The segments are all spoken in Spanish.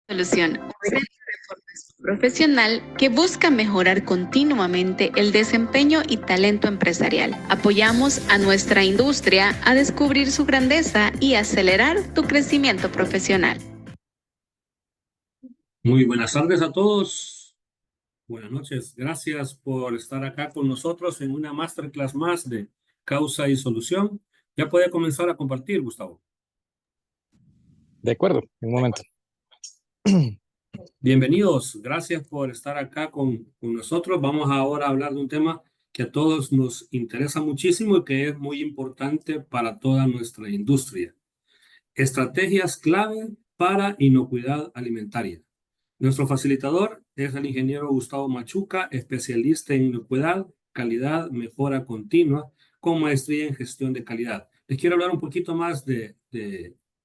Solución, un centro de formación profesional que busca mejorar continuamente el desempeño y talento empresarial. Apoyamos a nuestra industria a descubrir su grandeza y acelerar tu crecimiento profesional. Muy buenas tardes a todos. Buenas noches. Gracias por estar acá con nosotros en una masterclass más de causa y solución. Ya puede comenzar a compartir, Gustavo. De acuerdo, en un momento. Bienvenidos. Gracias por estar acá con nosotros. Vamos ahora a hablar de un tema que a todos nos interesa muchísimo y que es muy importante para toda nuestra industria. Estrategias clave para inocuidad alimentaria. Nuestro facilitador es el ingeniero Gustavo Machuca, especialista en inocuidad, calidad, mejora continua, con maestría en gestión de calidad. Les quiero hablar un poquito más de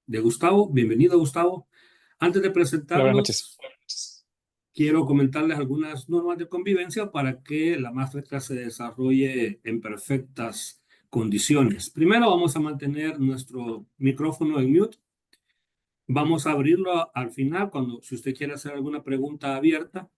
Gustavo. Bienvenido, Gustavo. Antes de Hola, buenas noches. presentarnos, quiero comentarles algunas normas de convivencia para que la masterclass se desarrolle en perfectas condiciones. Primero, vamos a mantener nuestro micrófono en mute. Vamos a abrirlo al final, si usted quiere hacer alguna pregunta abierta.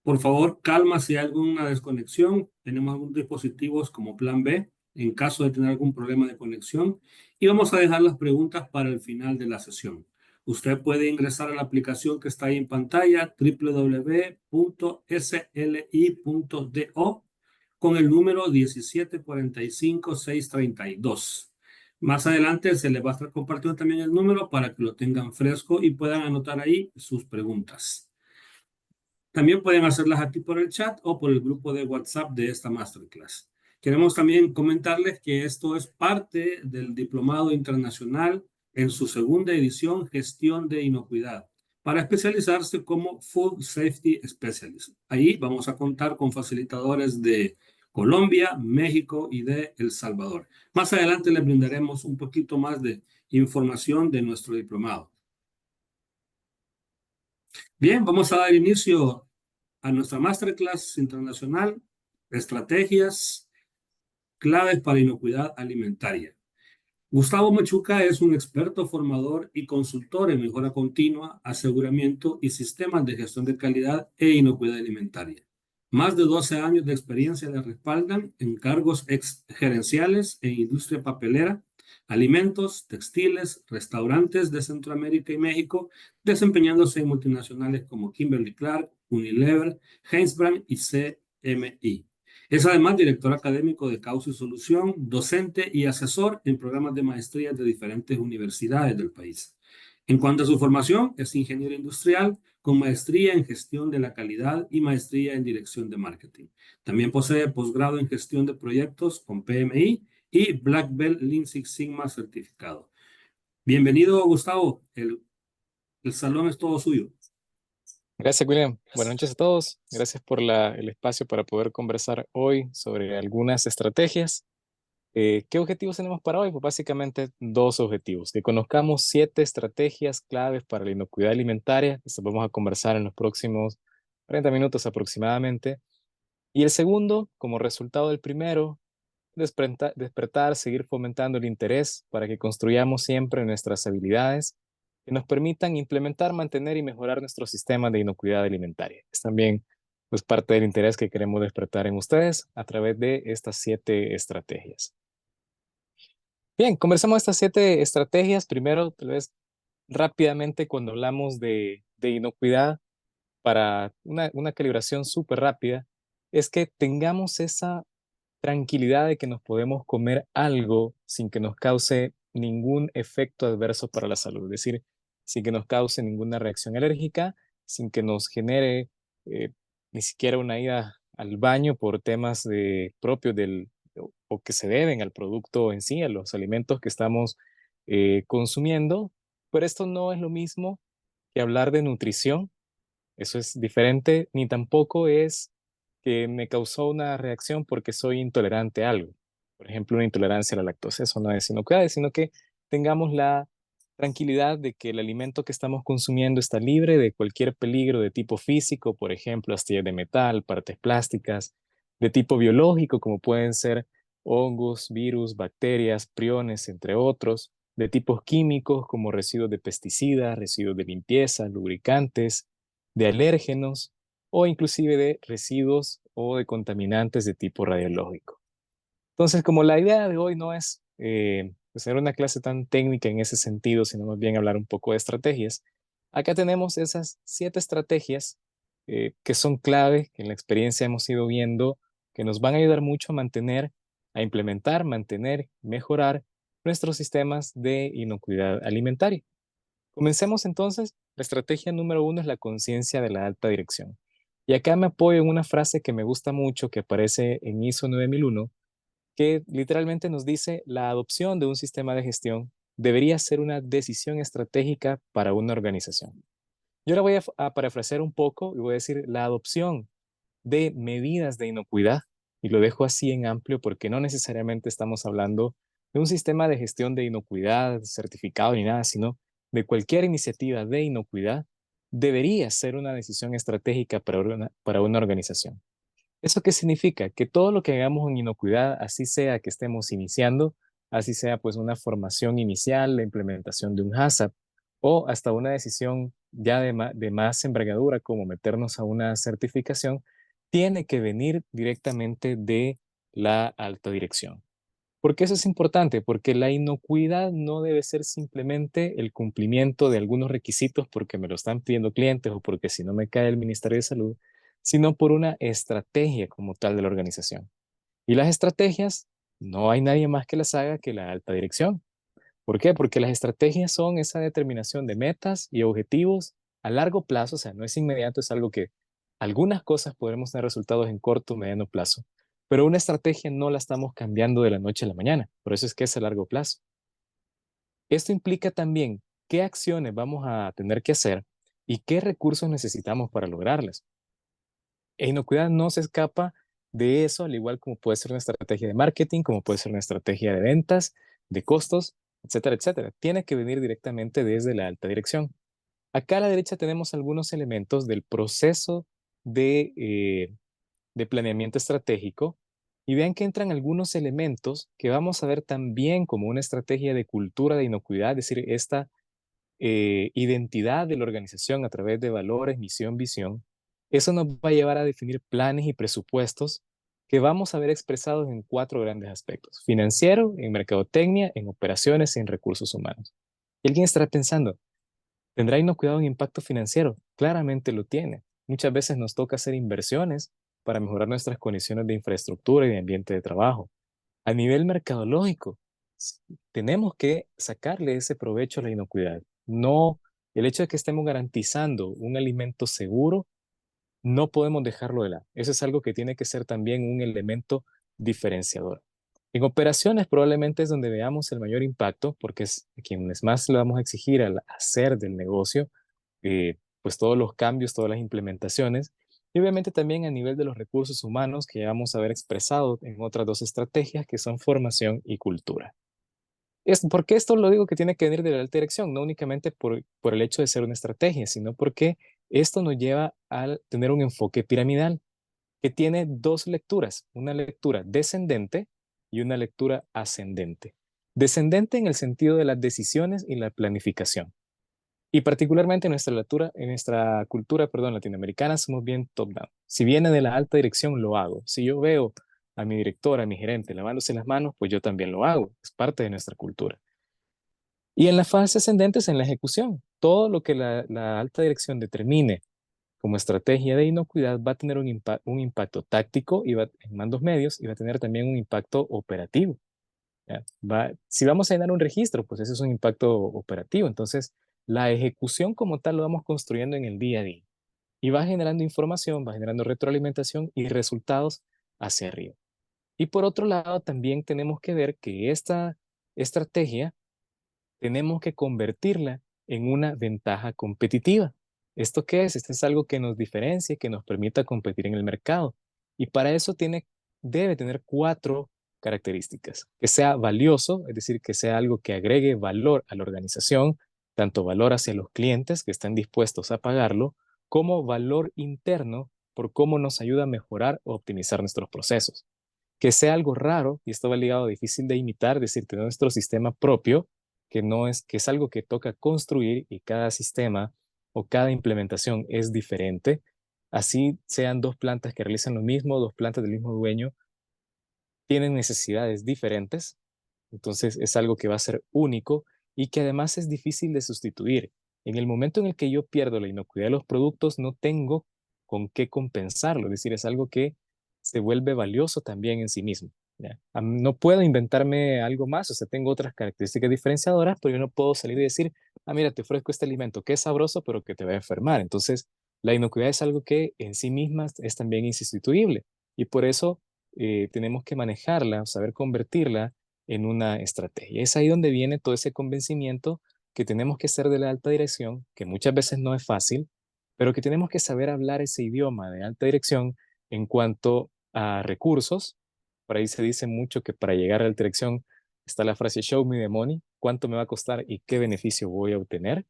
Por favor, calma si hay alguna desconexión. Tenemos algunos dispositivos como plan B en caso de tener algún problema de conexión. Y vamos a dejar las preguntas para el final de la sesión. Usted puede ingresar a la aplicación que está ahí en pantalla, www.sli.do, con el número 1745632. Más adelante se les va a estar compartiendo también el número para que lo tengan fresco y puedan anotar ahí sus preguntas. También pueden hacerlas aquí por el chat o por el grupo de WhatsApp de esta masterclass. Queremos también comentarles que esto es parte del Diplomado Internacional en su segunda edición, Gestión de Inocuidad, para especializarse como Food Safety Specialist. Ahí vamos a contar con facilitadores de Colombia, México y de El Salvador. Más adelante les brindaremos un poquito más de información de nuestro diplomado. Bien, vamos a dar inicio a nuestra masterclass internacional, estrategias claves para inocuidad alimentaria. Gustavo Machuca es un experto formador y consultor en mejora continua, aseguramiento y sistemas de gestión de calidad e inocuidad alimentaria. Más de 12 años de experiencia le respaldan en cargos gerenciales en industria papelera, alimentos, textiles, restaurantes de Centroamérica y México, desempeñándose en multinacionales como Kimberly-Clark, Unilever, Heinz-Brand y CMI. Es además director académico de Causa y Solución, docente y asesor en programas de maestría de diferentes universidades del país. En cuanto a su formación, es ingeniero industrial con maestría en gestión de la calidad y maestría en dirección de marketing. También posee posgrado en gestión de proyectos con PMI y Black Belt Lean Six Sigma certificado. Bienvenido, Gustavo. El salón es todo suyo. Gracias, William. Buenas noches a todos. Gracias por el espacio para poder conversar hoy sobre algunas estrategias. ¿Qué objetivos tenemos para hoy? Pues básicamente dos objetivos. Que conozcamos 7 estrategias claves para la inocuidad alimentaria. Esto vamos a conversar en los próximos 40 minutos aproximadamente. Y el segundo, como resultado del primero, despertar, seguir fomentando el interés para que construyamos siempre nuestras habilidades que nos permitan implementar, mantener y mejorar nuestro sistema de inocuidad alimentaria. Es también pues, parte del interés que queremos despertar en ustedes a través de estas 7 estrategias. Bien, conversamos estas 7 estrategias. Primero, tal vez rápidamente, cuando hablamos de inocuidad, para una calibración súper rápida, es que tengamos esa tranquilidad de que nos podemos comer algo sin que nos cause ningún efecto adverso para la salud, es decir, sin que nos cause ninguna reacción alérgica, sin que nos genere ni siquiera una ida al baño por temas propios o que se deben al producto en sí, a los alimentos que estamos consumiendo. Pero esto no es lo mismo que hablar de nutrición. Eso es diferente, ni tampoco es que me causó una reacción porque soy intolerante a algo. Por ejemplo, una intolerancia a la lactosa. Eso no es inocuidad, sino que tengamos la tranquilidad de que el alimento que estamos consumiendo está libre de cualquier peligro de tipo físico, por ejemplo, astillas de metal, partes plásticas, de tipo biológico, como pueden ser hongos, virus, bacterias, priones, entre otros, de tipos químicos como residuos de pesticidas, residuos de limpieza, lubricantes, de alérgenos o inclusive de residuos o de contaminantes de tipo radiológico. Entonces, como la idea de hoy no es hacer una clase tan técnica en ese sentido, sino más bien hablar un poco de estrategias, acá tenemos esas 7 estrategias que son clave, que en la experiencia hemos ido viendo, que nos van a ayudar mucho a mantener, a implementar, mantener, mejorar nuestros sistemas de inocuidad alimentaria. Comencemos entonces. La estrategia número 1 es la conciencia de la alta dirección. Y acá me apoyo en una frase que me gusta mucho, que aparece en ISO 9001, que literalmente nos dice: la adopción de un sistema de gestión debería ser una decisión estratégica para una organización. Yo ahora voy a parafrasear un poco y voy a decir: la adopción de medidas de inocuidad, y lo dejo así en amplio porque no necesariamente estamos hablando de un sistema de gestión de inocuidad certificado ni nada, sino de cualquier iniciativa de inocuidad, debería ser una decisión estratégica para una organización. ¿Eso qué significa? Que todo lo que hagamos en inocuidad, así sea que estemos iniciando, así sea pues una formación inicial, la implementación de un HACCP o hasta una decisión ya de más envergadura como meternos a una certificación, tiene que venir directamente de la alta dirección. ¿Por qué eso es importante? Porque la inocuidad no debe ser simplemente el cumplimiento de algunos requisitos porque me lo están pidiendo clientes o porque si no me cae el Ministerio de Salud, sino por una estrategia como tal de la organización. Y las estrategias no hay nadie más que las haga que la alta dirección. ¿Por qué? Porque las estrategias son esa determinación de metas y objetivos a largo plazo, o sea, no es inmediato, es algo que algunas cosas podremos tener resultados en corto o mediano plazo, pero una estrategia no la estamos cambiando de la noche a la mañana, por eso es que es a largo plazo. Esto implica también qué acciones vamos a tener que hacer y qué recursos necesitamos para lograrlas. E inocuidad no se escapa de eso, al igual como puede ser una estrategia de marketing, como puede ser una estrategia de ventas, de costos, etcétera, etcétera. Tiene que venir directamente desde la alta dirección. Acá a la derecha tenemos algunos elementos del proceso de planeamiento estratégico y vean que entran algunos elementos que vamos a ver también como una estrategia de cultura de inocuidad, es decir, esta identidad de la organización a través de valores, misión, visión. Eso nos va a llevar a definir planes y presupuestos que vamos a ver expresados en 4 grandes aspectos: financiero, en mercadotecnia, en operaciones y en recursos humanos. Y alguien estará pensando: ¿tendrá inocuidad un impacto financiero? Claramente lo tiene. Muchas veces nos toca hacer inversiones para mejorar nuestras condiciones de infraestructura y de ambiente de trabajo. A nivel mercadológico, tenemos que sacarle ese provecho a la inocuidad. No, el hecho de que estemos garantizando un alimento seguro, no podemos dejarlo de lado. Eso es algo que tiene que ser también un elemento diferenciador. En operaciones probablemente es donde veamos el mayor impacto, porque es a quienes más le vamos a exigir al hacer del negocio, pues todos los cambios, todas las implementaciones, y obviamente también a nivel de los recursos humanos que ya vamos a ver expresado en otras 2 estrategias que son formación y cultura. ¿Por qué esto lo digo que tiene que venir de la alta dirección? No únicamente por el hecho de ser una estrategia, sino porque esto nos lleva a tener un enfoque piramidal que tiene 2 lecturas: una lectura descendente y una lectura ascendente. Descendente en el sentido de las decisiones y la planificación. Y particularmente en nuestra cultura, perdón, latinoamericana, somos bien top-down. Si viene de la alta dirección, lo hago. Si yo veo a mi director, a mi gerente lavándose las manos, pues yo también lo hago. Es parte de nuestra cultura. Y en la fase ascendente es en la ejecución. Todo lo que la alta dirección determine como estrategia de inocuidad va a tener un impacto táctico en mandos medios y va a tener también un impacto operativo. ¿Ya? Si vamos a llenar un registro, pues ese es un impacto operativo. Entonces, la ejecución como tal lo vamos construyendo en el día a día y va generando información, va generando retroalimentación y resultados hacia arriba. Y por otro lado, también tenemos que ver que esta estrategia tenemos que convertirla en una ventaja competitiva. ¿Esto qué es? Esto es algo que nos diferencie, que nos permita competir en el mercado. Y para eso debe tener 4 características: que sea valioso, es decir, que sea algo que agregue valor a la organización, tanto valor hacia los clientes que están dispuestos a pagarlo, como valor interno por cómo nos ayuda a mejorar o optimizar nuestros procesos. Que sea algo raro, y esto va ligado a difícil de imitar, es decir, tener nuestro sistema propio, que es algo que toca construir y cada sistema o cada implementación es diferente. Así sean dos plantas que realizan lo mismo, dos plantas del mismo dueño, tienen necesidades diferentes, entonces es algo que va a ser único y que además es difícil de sustituir. En el momento en el que yo pierdo la inocuidad de los productos, no tengo con qué compensarlo, es decir, es algo que se vuelve valioso también en sí mismo. ¿Ya? No puedo inventarme algo más, o sea, tengo otras características diferenciadoras, pero yo no puedo salir y decir, ah, mira, te ofrezco este alimento que es sabroso, pero que te va a enfermar. Entonces, la inocuidad es algo que en sí misma es también insustituible y por eso tenemos que manejarla, saber convertirla en una estrategia. Es ahí donde viene todo ese convencimiento que tenemos que ser de la alta dirección, que muchas veces no es fácil, pero que tenemos que saber hablar ese idioma de alta dirección en cuanto a recursos. Por ahí se dice mucho que para llegar a la alta dirección está la frase show me the money, cuánto me va a costar y qué beneficio voy a obtener.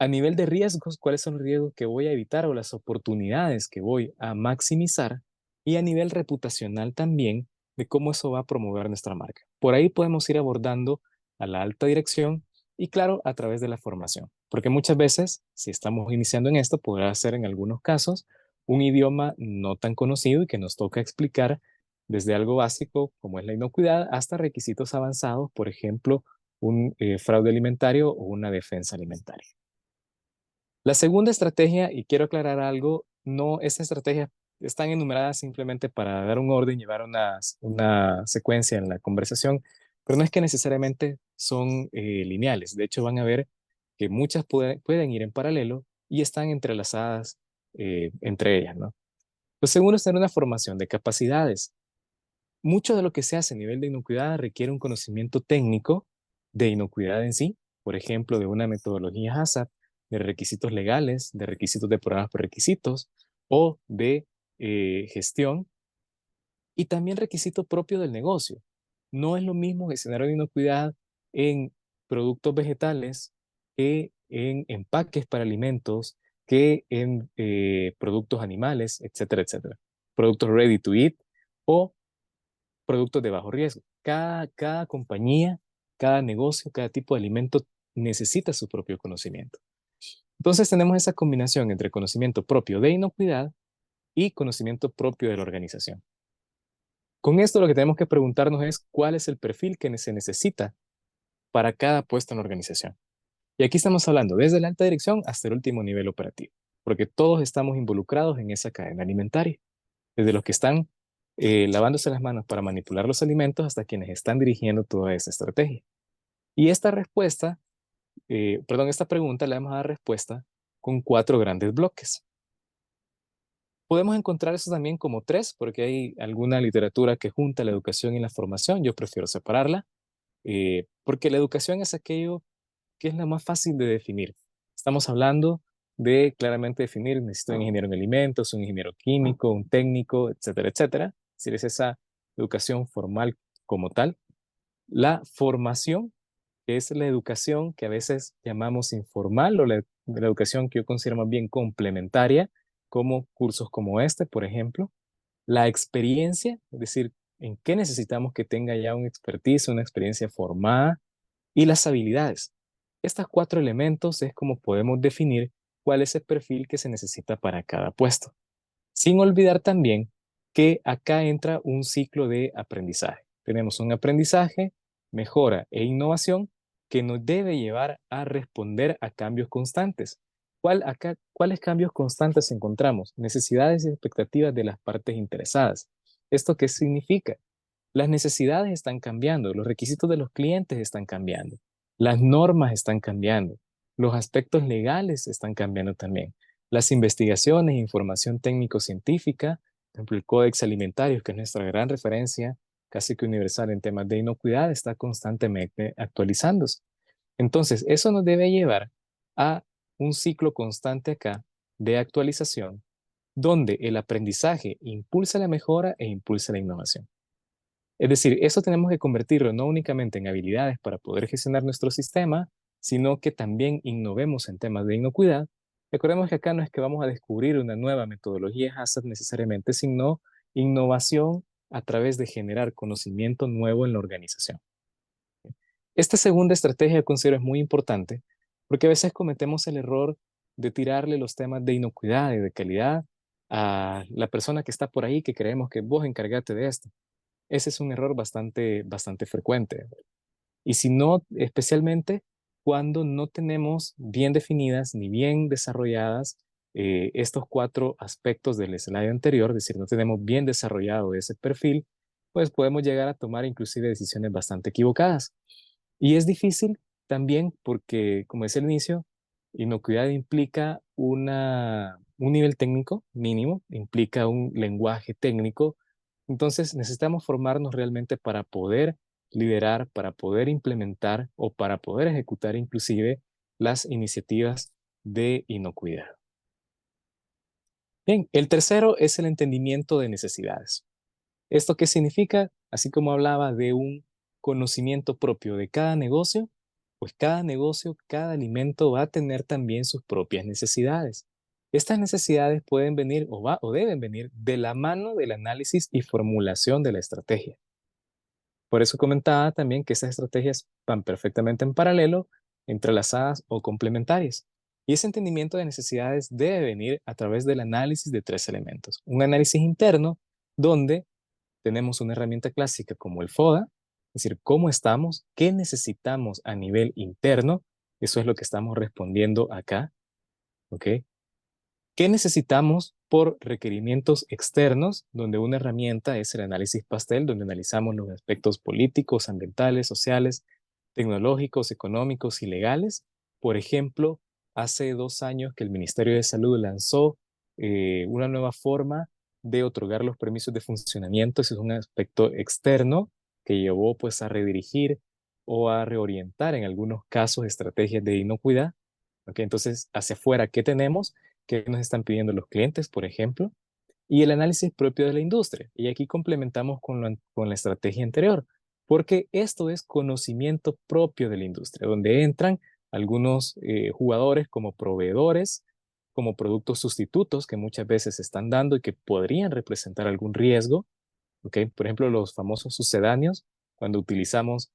A nivel de riesgos, cuáles son los riesgos que voy a evitar o las oportunidades que voy a maximizar. Y a nivel reputacional también, de cómo eso va a promover nuestra marca. Por ahí podemos ir abordando a la alta dirección y claro, a través de la formación. Porque muchas veces, si estamos iniciando en esto, podrá ser en algunos casos un idioma no tan conocido y que nos toca explicar desde algo básico como es la inocuidad hasta requisitos avanzados, por ejemplo, un fraude alimentario o una defensa alimentaria. La segunda estrategia, y quiero aclarar algo, no, estas estrategias están enumeradas simplemente para dar un orden, llevar una secuencia en la conversación, pero no es que necesariamente son lineales. De hecho, van a ver que muchas pueden ir en paralelo y están entrelazadas entre ellas, ¿no? Lo segundo es tener una formación de capacidades. Mucho de lo que se hace a nivel de inocuidad requiere un conocimiento técnico de inocuidad en sí, por ejemplo, de una metodología HACCP, de requisitos legales, de requisitos de programas por requisitos o de gestión y también requisito propio del negocio. No es lo mismo gestionar una inocuidad en productos vegetales que en empaques para alimentos, que en productos animales, etcétera, etcétera. Productos ready to eat o productos de bajo riesgo. Cada compañía, cada negocio, cada tipo de alimento necesita su propio conocimiento. Entonces tenemos esa combinación entre conocimiento propio de inocuidad y conocimiento propio de la organización. Con esto lo que tenemos que preguntarnos es cuál es el perfil que se necesita para cada puesto en la organización. Y aquí estamos hablando desde la alta dirección hasta el último nivel operativo, porque todos estamos involucrados en esa cadena alimentaria, desde los que están lavándose las manos para manipular los alimentos hasta quienes están dirigiendo toda esa estrategia. Y esta respuesta, esta pregunta le vamos a dar respuesta con 4 grandes bloques. Podemos encontrar eso también como 3, porque hay alguna literatura que junta la educación y la formación. Yo prefiero separarla, porque la educación es aquello que es la más fácil de definir. Estamos hablando de claramente definir, necesito un ingeniero en alimentos, un ingeniero químico, un técnico, etcétera, etcétera. Es decir, es esa educación formal como tal. La formación, que es la educación que a veces llamamos informal o la educación que yo considero más bien complementaria, como cursos como este, por ejemplo. La experiencia, es decir, en qué necesitamos que tenga ya un expertise, una experiencia formada, y las habilidades. Estos 4 elementos es como podemos definir cuál es el perfil que se necesita para cada puesto. Sin olvidar también que acá entra un ciclo de aprendizaje. Tenemos un aprendizaje, mejora e innovación que nos debe llevar a responder a cambios constantes. ¿Cuáles cambios constantes encontramos? Necesidades y expectativas de las partes interesadas. ¿Esto qué significa? Las necesidades están cambiando, los requisitos de los clientes están cambiando, las normas están cambiando, los aspectos legales están cambiando también. Las investigaciones, información técnico-científica, por ejemplo, el Códex Alimentario, que es nuestra gran referencia, casi que universal en temas de inocuidad, está constantemente actualizándose. Entonces, eso nos debe llevar a un ciclo constante acá de actualización, donde el aprendizaje impulsa la mejora e impulsa la innovación. Es decir, eso tenemos que convertirlo no únicamente en habilidades para poder gestionar nuestro sistema, sino que también innovemos en temas de inocuidad. Recordemos que acá no es que vamos a descubrir una nueva metodología HACCP necesariamente, sino innovación a través de generar conocimiento nuevo en la organización. Esta segunda estrategia considero es muy importante porque a veces cometemos el error de tirarle los temas de inocuidad y de calidad a la persona que está por ahí que creemos que vos encargate de esto. Ese es un error bastante frecuente. Y si no, especialmente cuando no tenemos bien definidas ni bien desarrolladas estos cuatro aspectos del slide anterior, es decir, no tenemos bien desarrollado ese perfil, pues podemos llegar a tomar inclusive decisiones bastante equivocadas. Y es difícil también porque, como decía al inicio, inocuidad implica un nivel técnico mínimo, implica un lenguaje técnico. Entonces necesitamos formarnos realmente para poder liderar, para poder implementar o para poder ejecutar inclusive las iniciativas de inocuidad. Bien, el tercero es el entendimiento de necesidades. ¿Esto qué significa? Así como hablaba de un conocimiento propio de cada negocio, pues cada negocio, cada alimento va a tener también sus propias necesidades. Estas necesidades pueden venir o deben venir de la mano del análisis y formulación de la estrategia. Por eso comentaba también que esas estrategias van perfectamente en paralelo, entrelazadas o complementarias. Y ese entendimiento de necesidades debe venir a través del análisis de tres elementos. Un análisis interno, donde tenemos una herramienta clásica como el FODA, es decir, cómo estamos, qué necesitamos a nivel interno, eso es lo que estamos respondiendo acá, ¿ok? ¿Qué necesitamos por requerimientos externos, donde una herramienta es el análisis pastel, donde analizamos los aspectos políticos, ambientales, sociales, tecnológicos, económicos y legales? Por ejemplo, hace 2 años que el Ministerio de Salud lanzó una nueva forma de otorgar los permisos de funcionamiento. Ese es un aspecto externo que llevó pues a redirigir o a reorientar en algunos casos estrategias de inocuidad. ¿Ok? Entonces, hacia afuera, ¿qué tenemos? ¿Qué nos están pidiendo los clientes, por ejemplo? Y el análisis propio de la industria. Y aquí complementamos con la estrategia anterior, porque esto es conocimiento propio de la industria, donde entran algunos jugadores como proveedores, como productos sustitutos que muchas veces se están dando y que podrían representar algún riesgo. ¿Ok? Por ejemplo, los famosos sucedáneos, cuando utilizamos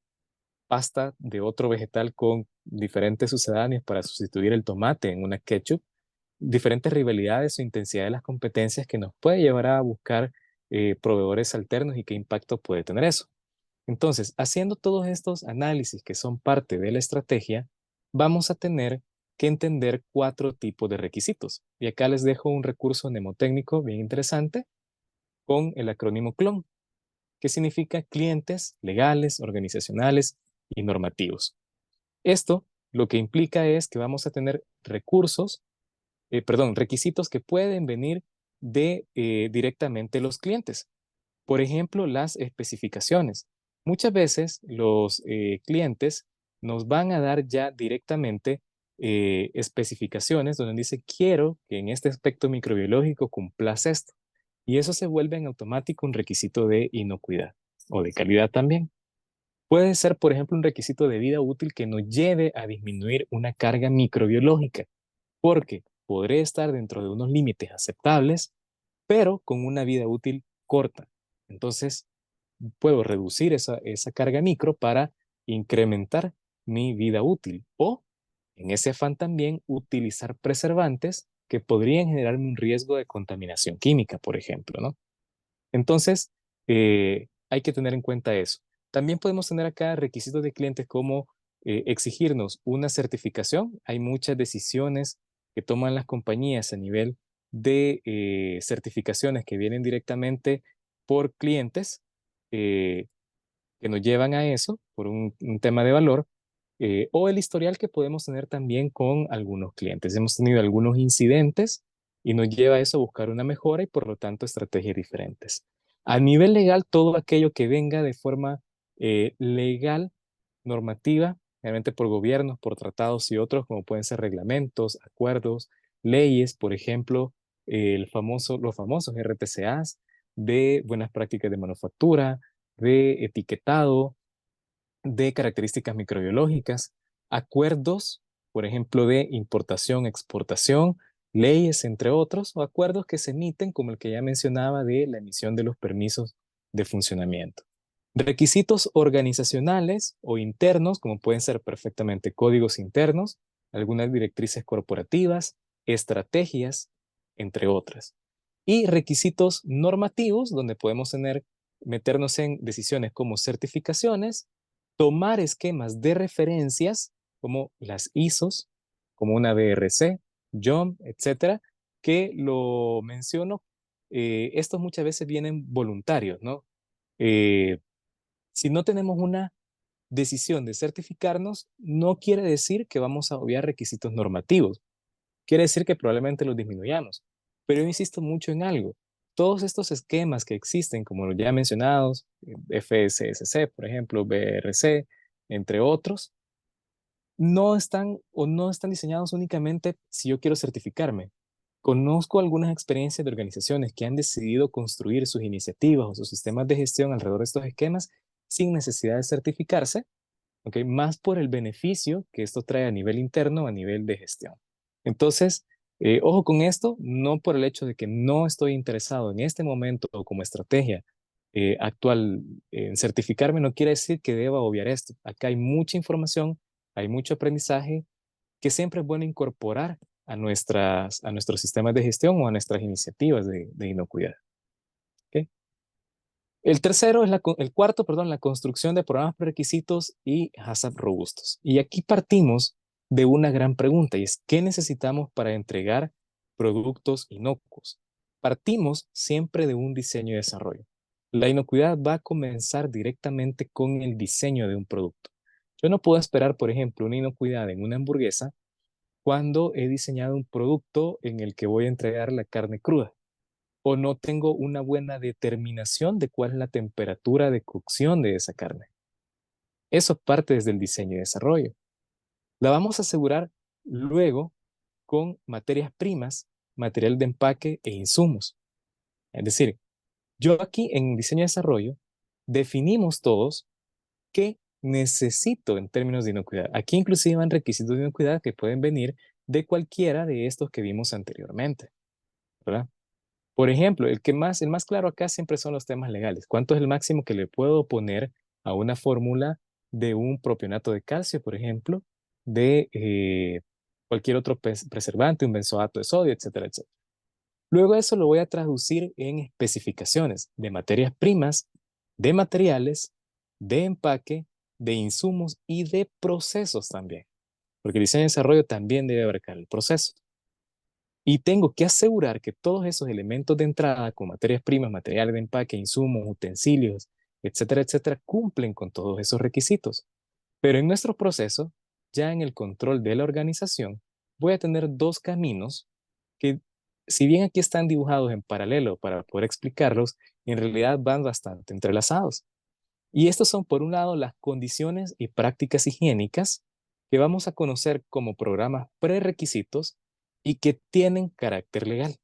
pasta de otro vegetal con diferentes sucedáneos para sustituir el tomate en una ketchup, diferentes rivalidades o intensidad de las competencias que nos puede llevar a buscar proveedores alternos y qué impacto puede tener eso. Entonces, haciendo todos estos análisis que son parte de la estrategia, vamos a tener que entender 4 tipos de requisitos. Y acá les dejo un recurso mnemotécnico bien interesante con el acrónimo CLON, que significa clientes legales, organizacionales y normativos. Esto lo que implica es que vamos a tener requisitos que pueden venir de directamente los clientes. Por ejemplo, las especificaciones. Muchas veces los clientes nos van a dar ya directamente especificaciones donde dice, quiero que en este aspecto microbiológico cumplas esto. Y eso se vuelve en automático un requisito de inocuidad o de calidad también. Puede ser, por ejemplo, un requisito de vida útil que nos lleve a disminuir una carga microbiológica, porque podré estar dentro de unos límites aceptables, pero con una vida útil corta. Entonces, puedo reducir esa carga micro para incrementar mi vida útil o, en ese afán también, utilizar preservantes que podrían generarme un riesgo de contaminación química, por ejemplo, ¿no? Entonces, hay que tener en cuenta eso. También podemos tener acá requisitos de clientes como exigirnos una certificación. Hay muchas decisiones que toman las compañías a nivel de certificaciones que vienen directamente por clientes eh, que nos llevan a eso por un tema de valor o el historial que podemos tener también con algunos clientes. Hemos tenido algunos incidentes y nos lleva a eso a buscar una mejora y por lo tanto estrategias diferentes. A nivel legal, todo aquello que venga de forma legal, normativa, realmente por gobiernos, por tratados y otros, como pueden ser reglamentos, acuerdos, leyes, por ejemplo, los famosos RTCAs de buenas prácticas de manufactura, de etiquetado, de características microbiológicas, acuerdos, por ejemplo, de importación, exportación, leyes, entre otros, o acuerdos que se emiten, como el que ya mencionaba, de la emisión de los permisos de funcionamiento. Requisitos organizacionales o internos, como pueden ser perfectamente códigos internos, algunas directrices corporativas, estrategias, entre otras. Y requisitos normativos, donde podemos meternos en decisiones como certificaciones, tomar esquemas de referencias, como las ISOs, como una BRC, JOM, etcétera, que lo menciono, estos muchas veces vienen voluntarios, ¿no? Eh, si no tenemos una decisión de certificarnos, no quiere decir que vamos a obviar requisitos normativos. Quiere decir que probablemente los disminuyamos. Pero yo insisto mucho en algo. Todos estos esquemas que existen, como los ya mencionados, FSSC, por ejemplo, BRC, entre otros, no están diseñados únicamente si yo quiero certificarme. Conozco algunas experiencias de organizaciones que han decidido construir sus iniciativas o sus sistemas de gestión alrededor de estos esquemas sin necesidad de certificarse, ¿ok? Más por el beneficio que esto trae a nivel interno, a nivel de gestión. Entonces, ojo con esto, no por el hecho de que no estoy interesado en este momento o como estrategia actual en certificarme, no quiere decir que deba obviar esto. Acá hay mucha información, hay mucho aprendizaje que siempre es bueno incorporar a nuestros sistemas de gestión o a nuestras iniciativas de inocuidad. ¿Ok? El cuarto, perdón, la construcción de programas prerequisitos y HACCP robustos. Y aquí partimos de una gran pregunta y es, ¿qué necesitamos para entregar productos inocuos? Partimos siempre de un diseño y desarrollo. La inocuidad va a comenzar directamente con el diseño de un producto. Yo no puedo esperar, por ejemplo, una inocuidad en una hamburguesa cuando he diseñado un producto en el que voy a entregar la carne cruda o no tengo una buena determinación de cuál es la temperatura de cocción de esa carne. Eso parte desde el diseño y desarrollo. La vamos a asegurar luego con materias primas, material de empaque e insumos. Es decir, yo aquí en diseño y desarrollo definimos todos qué necesito en términos de inocuidad. Aquí inclusive van requisitos de inocuidad que pueden venir de cualquiera de estos que vimos anteriormente, ¿verdad? Por ejemplo, el más claro acá siempre son los temas legales. ¿Cuánto es el máximo que le puedo poner a una fórmula de un propionato de calcio, por ejemplo, de cualquier otro preservante, un benzoato de sodio, etcétera, etcétera? Luego eso lo voy a traducir en especificaciones de materias primas, de materiales, de empaque, de insumos y de procesos también. Porque el diseño y desarrollo también debe abarcar el proceso. Y tengo que asegurar que todos esos elementos de entrada, como materias primas, materiales de empaque, insumos, utensilios, etcétera, etcétera, cumplen con todos esos requisitos. Pero en nuestro proceso, ya en el control de la organización, voy a tener dos caminos que, si bien aquí están dibujados en paralelo para poder explicarlos, en realidad van bastante entrelazados. Y estos son, por un lado, las condiciones y prácticas higiénicas que vamos a conocer como programas prerequisitos y que tienen carácter legal.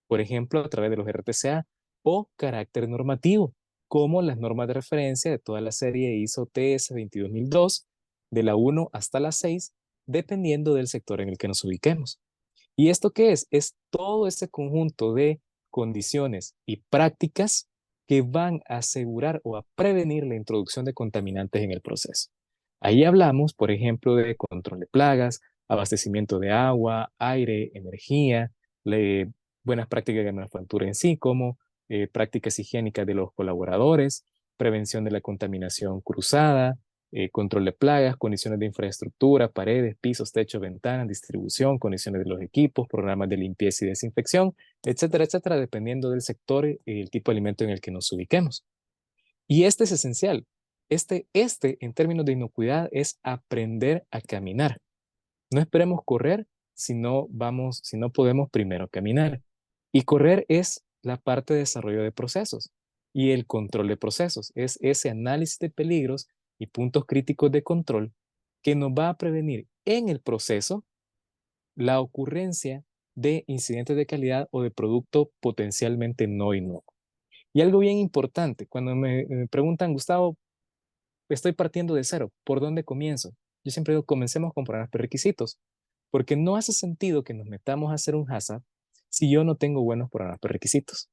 Por ejemplo, a través de los RTCA o carácter normativo, como las normas de referencia de toda la serie ISO TS 22002, de la 1 hasta la 6, dependiendo del sector en el que nos ubiquemos. ¿Y esto qué es? Es todo ese conjunto de condiciones y prácticas que van a asegurar o a prevenir la introducción de contaminantes en el proceso. Ahí hablamos, por ejemplo, de control de plagas, abastecimiento de agua, aire, energía, buenas prácticas de manufactura en sí, como prácticas higiénicas de los colaboradores, prevención de la contaminación cruzada, control de plagas, condiciones de infraestructura, paredes, pisos, techos, ventanas, distribución, condiciones de los equipos, programas de limpieza y desinfección, etcétera, etcétera, dependiendo del sector y el tipo de alimento en el que nos ubiquemos. Y este es esencial. En términos de inocuidad, es aprender a caminar. No esperemos correr si no podemos primero caminar. Y correr es la parte de desarrollo de procesos. Y el control de procesos es ese análisis de peligros y puntos críticos de control que nos va a prevenir en el proceso la ocurrencia de incidentes de calidad o de producto potencialmente no inocuo. Y algo bien importante, cuando me preguntan, Gustavo, estoy partiendo de cero, ¿por dónde comienzo? Yo siempre digo, comencemos con programas prerequisitos, porque no hace sentido que nos metamos a hacer un HACCP si yo no tengo buenos programas prerequisitos.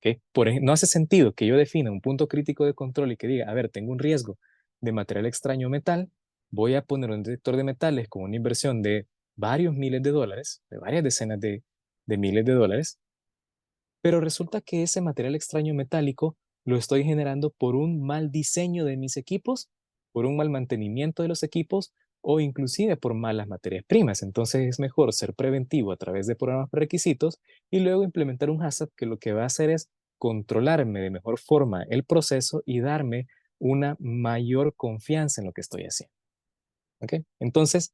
¿ok? No hace sentido que yo defina un punto crítico de control y que diga, a ver, tengo un riesgo de material extraño metal, voy a poner un detector de metales con una inversión de varios miles de dólares, de varias decenas de miles de dólares, pero resulta que ese material extraño metálico lo estoy generando por un mal diseño de mis equipos, por un mal mantenimiento de los equipos o inclusive por malas materias primas. Entonces es mejor ser preventivo a través de programas prerequisitos y luego implementar un HACCP que lo que va a hacer es controlarme de mejor forma el proceso y darme una mayor confianza en lo que estoy haciendo. ¿Ok? Entonces,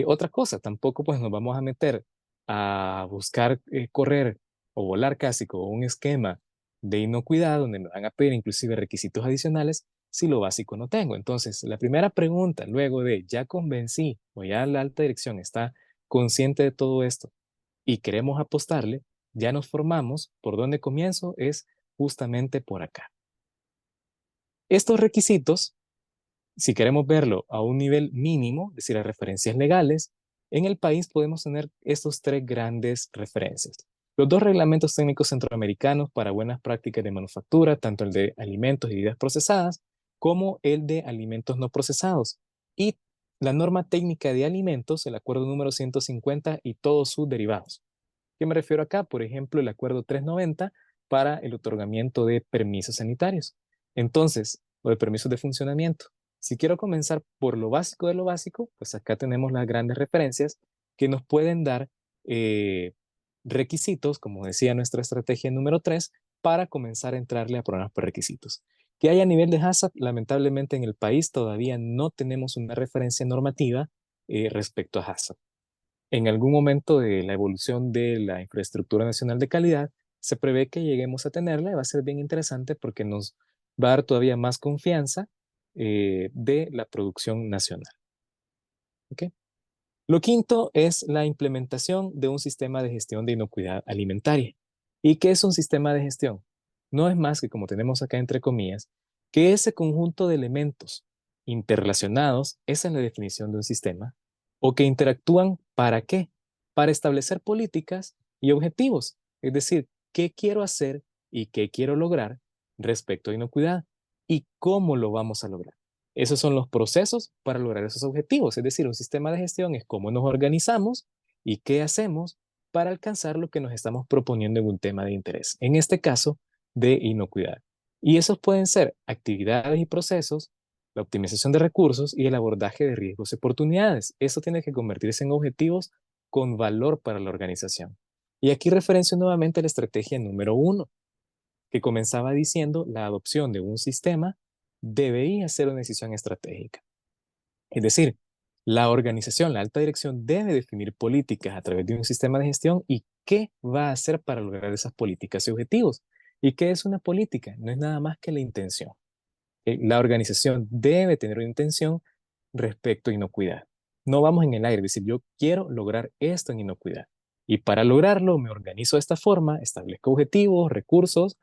otra cosa, tampoco pues nos vamos a meter a buscar correr o volar casi con un esquema de inocuidad donde me van a pedir inclusive requisitos adicionales si lo básico no tengo. Entonces, la primera pregunta, luego de ya convencí o ya la alta dirección está consciente de todo esto y queremos apostarle, ya nos formamos, ¿por dónde comienzo? Es justamente por acá. Estos requisitos si queremos verlo a un nivel mínimo, es decir, a referencias legales, en el país podemos tener estos tres grandes referencias. Los dos reglamentos técnicos centroamericanos para buenas prácticas de manufactura, tanto el de alimentos y bebidas procesadas, como el de alimentos no procesados. Y la norma técnica de alimentos, el acuerdo número 150 y todos sus derivados. ¿Qué me refiero acá? Por ejemplo, el acuerdo 390 para el otorgamiento de permisos sanitarios. Entonces, o de permisos de funcionamiento. Si quiero comenzar por lo básico de lo básico, pues acá tenemos las grandes referencias que nos pueden dar requisitos, como decía nuestra estrategia número 3, para comenzar a entrarle a programas por requisitos. Que hay a nivel de HACCP, lamentablemente en el país todavía no tenemos una referencia normativa respecto a HACCP. En algún momento de la evolución de la infraestructura nacional de calidad, se prevé que lleguemos a tenerla y va a ser bien interesante porque nos va a dar todavía más confianza de la producción nacional. ¿Okay? Lo quinto es la implementación de un sistema de gestión de inocuidad alimentaria. ¿Y qué es un sistema de gestión? No es más que, como tenemos acá entre comillas, que ese conjunto de elementos interrelacionados, esa es la definición de un sistema, o que interactúan ¿para qué? Para establecer políticas y objetivos. Es decir, qué quiero hacer y qué quiero lograr respecto a inocuidad y cómo lo vamos a lograr. Esos son los procesos para lograr esos objetivos. Es decir, un sistema de gestión es cómo nos organizamos y qué hacemos para alcanzar lo que nos estamos proponiendo en un tema de interés. En este caso, de inocuidad. Y esos pueden ser actividades y procesos, la optimización de recursos y el abordaje de riesgos y oportunidades. Eso tiene que convertirse en objetivos con valor para la organización. Y aquí referencio nuevamente la estrategia número 1, que comenzaba diciendo la adopción de un sistema debería ser una decisión estratégica. Es decir, la organización, la alta dirección debe definir políticas a través de un sistema de gestión y qué va a hacer para lograr esas políticas y objetivos. ¿Y qué es una política? No es nada más que la intención. La organización debe tener una intención respecto a inocuidad. No vamos en el aire, es decir, yo quiero lograr esto en inocuidad. Y para lograrlo me organizo de esta forma, establezco objetivos, recursos,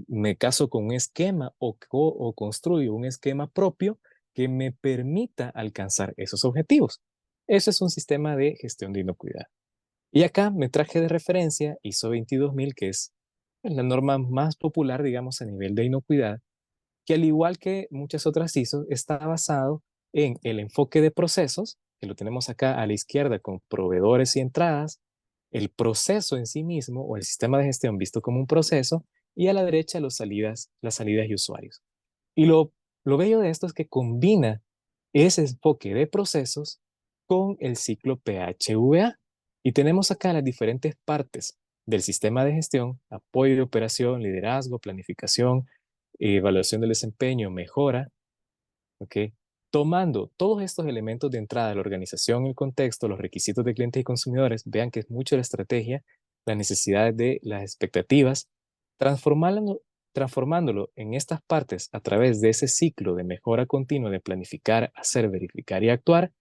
me caso con un esquema o construyo un esquema propio que me permita alcanzar esos objetivos. Eso es un sistema de gestión de inocuidad. Y acá me traje de referencia ISO 22000, que es la norma más popular, digamos, a nivel de inocuidad, que al igual que muchas otras ISO, está basado en el enfoque de procesos, que lo tenemos acá a la izquierda con proveedores y entradas, el proceso en sí mismo o el sistema de gestión visto como un proceso, y a la derecha las salidas y usuarios. Y lo bello de esto es que combina ese enfoque de procesos con el ciclo PHVA. Y tenemos acá las diferentes partes del sistema de gestión: apoyo de operación, liderazgo, planificación, evaluación del desempeño, mejora, ¿ok? Tomando todos estos elementos de entrada, la organización, el contexto, los requisitos de clientes y consumidores, vean que es mucho la estrategia, las necesidades de las expectativas, transformándolo en estas partes a través de ese ciclo de mejora continua de planificar, hacer, verificar y actuar.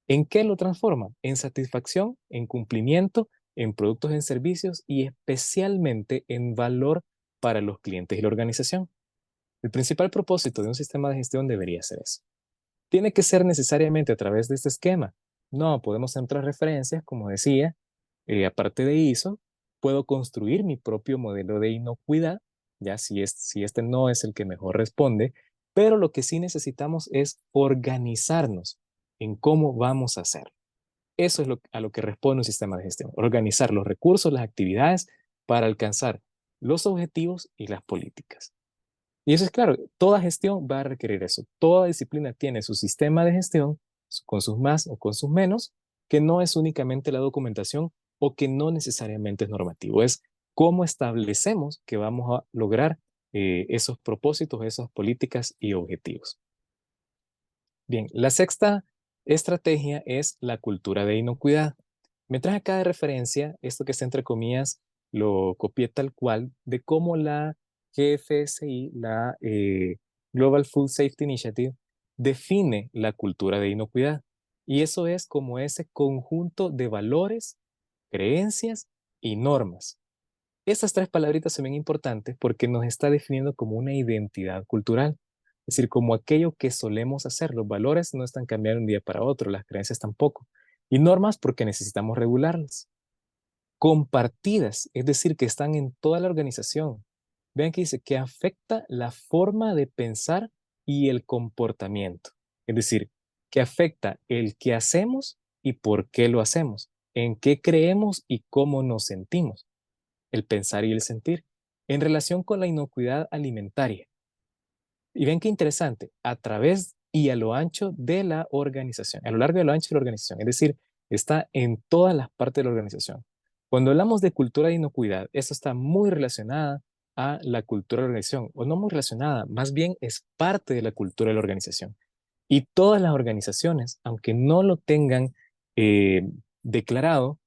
¿En qué lo transforma? En satisfacción, en cumplimiento, en productos, en servicios y especialmente en valor para los clientes y la organización. El principal propósito de un sistema de gestión debería ser eso. ¿Tiene que ser necesariamente a través de este esquema? No, podemos entrar referencias, como decía, aparte de ISO, puedo construir mi propio modelo de inocuidad, ya si este no es el que mejor responde, pero lo que sí necesitamos es organizarnos en cómo vamos a hacer. Eso es a lo que responde un sistema de gestión, organizar los recursos, las actividades para alcanzar los objetivos y las políticas. Y eso es claro, toda gestión va a requerir eso. Toda disciplina tiene su sistema de gestión, con sus más o con sus menos, que no es únicamente la documentación o que no necesariamente es normativo. Es cómo establecemos que vamos a lograr esos propósitos, esas políticas y objetivos. Bien, la sexta estrategia es la cultura de inocuidad. Me traje acá de referencia esto que está entre comillas, lo copié tal cual, de cómo la GFSI, la Global Food Safety Initiative, define la cultura de inocuidad. Y eso es como ese conjunto de valores, creencias y normas. Estas tres palabritas son bien importantes porque nos está definiendo como una identidad cultural. Es decir, como aquello que solemos hacer. Los valores no están cambiando de un día para otro, las creencias tampoco. Y normas porque necesitamos regularlas. Compartidas, es decir, que están en toda la organización. Vean que dice que afecta la forma de pensar y el comportamiento. Es decir, que afecta el qué hacemos y por qué lo hacemos, en qué creemos y cómo nos sentimos, el pensar y el sentir, en relación con la inocuidad alimentaria. Y ven qué interesante, a través y a lo ancho de la organización, a lo largo y a lo ancho de la organización, es decir, está en todas las partes de la organización. Cuando hablamos de cultura de inocuidad, esto está muy relacionada a la cultura de la organización, o no muy relacionada, más bien es parte de la cultura de la organización. Y todas las organizaciones, aunque no lo tengan declarado,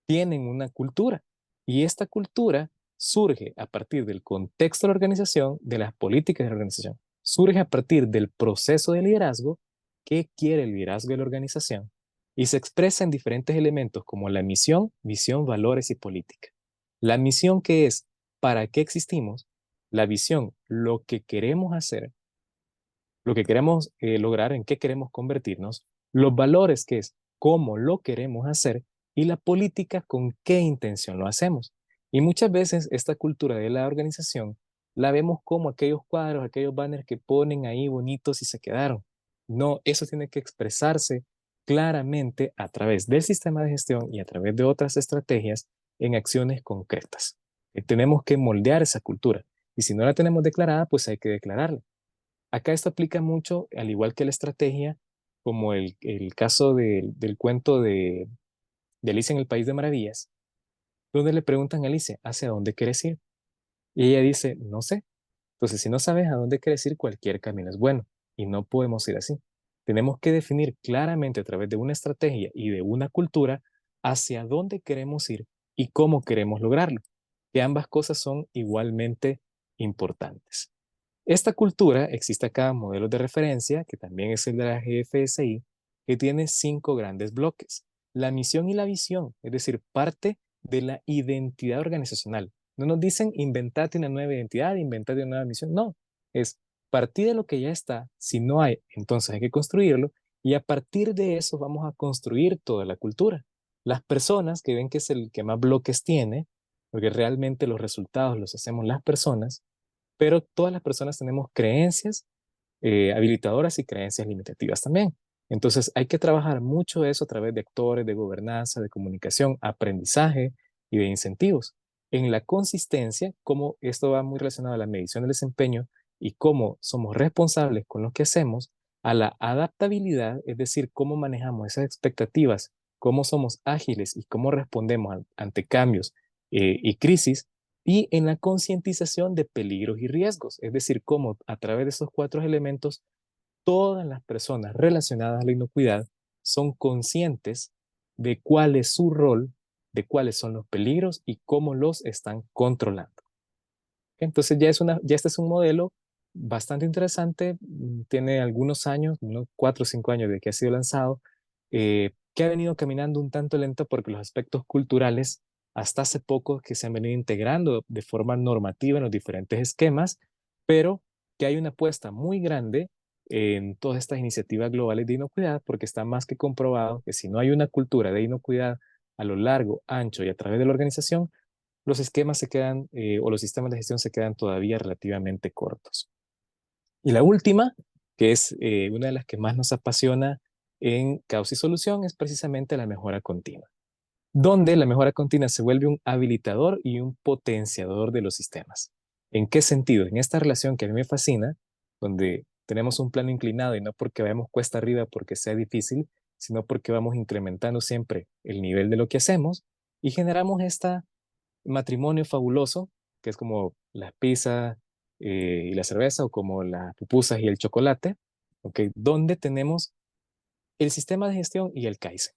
tienen una cultura. Y esta cultura surge a partir del contexto de la organización, de las políticas de la organización. Surge a partir del proceso de liderazgo, qué quiere el liderazgo de la organización, y se expresa en diferentes elementos como la misión, visión, valores y política. La misión, que es para qué existimos; la visión, lo que queremos hacer; lo que queremos lograr, en qué queremos convertirnos; los valores, que es cómo lo queremos hacer; y la política, con qué intención lo hacemos. Y muchas veces esta cultura de la organización la vemos como aquellos cuadros, aquellos banners que ponen ahí bonitos y se quedaron. No, eso tiene que expresarse claramente a través del sistema de gestión y a través de otras estrategias en acciones concretas. Tenemos que moldear esa cultura. Y si no la tenemos declarada, pues hay que declararla. Acá esto aplica mucho, al igual que la estrategia, como el caso del cuento de Alicia en el País de Maravillas, donde le preguntan a Alicia, ¿hacia dónde quieres ir? Y ella dice, no sé. Entonces, si no sabes a dónde quieres ir, cualquier camino es bueno, y no podemos ir así. Tenemos que definir claramente a través de una estrategia y de una cultura hacia dónde queremos ir y cómo queremos lograrlo, que ambas cosas son igualmente importantes. Esta cultura, existe acá modelos de referencia, que también es el de la GFSI, que tiene 5 grandes bloques. La misión y la visión, es decir, parte de la identidad organizacional. No nos dicen inventate una nueva identidad, inventate una nueva misión. No, es partir de lo que ya está. Si no hay, entonces hay que construirlo. Y a partir de eso vamos a construir toda la cultura. Las personas que ven que es el que más bloques tiene, porque realmente los resultados los hacemos las personas, pero todas las personas tenemos creencias habilitadoras y creencias limitativas también. Entonces hay que trabajar mucho eso a través de actores, de gobernanza, de comunicación, aprendizaje y de incentivos. En la consistencia, como esto va muy relacionado a la medición del desempeño y cómo somos responsables con lo que hacemos; a la adaptabilidad, es decir, cómo manejamos esas expectativas, cómo somos ágiles y cómo respondemos ante cambios y crisis; y en la concientización de peligros y riesgos, es decir, cómo a través de esos 4 elementos todas las personas relacionadas a la inocuidad son conscientes de cuál es su rol, de cuáles son los peligros y cómo los están controlando. Entonces ya este es un modelo bastante interesante, tiene algunos años, unos 4 o 5 años de que ha sido lanzado, que ha venido caminando un tanto lento porque los aspectos culturales hasta hace poco que se han venido integrando de forma normativa en los diferentes esquemas, pero que hay una apuesta muy grande en todas estas iniciativas globales de inocuidad, porque está más que comprobado que si no hay una cultura de inocuidad a lo largo, ancho y a través de la organización, los esquemas se quedan, o los sistemas de gestión se quedan todavía relativamente cortos. Y la última, que es una de las que más nos apasiona en Causa y Solución, es precisamente la mejora continua, donde la mejora continua se vuelve un habilitador y un potenciador de los sistemas. ¿En qué sentido? En esta relación que a mí me fascina, donde tenemos un plano inclinado y no porque vayamos cuesta arriba porque sea difícil, sino porque vamos incrementando siempre el nivel de lo que hacemos y generamos este matrimonio fabuloso, que es como la pizza y la cerveza, o como las pupusas y el chocolate, ¿okay? Donde tenemos el sistema de gestión y el Kaizen.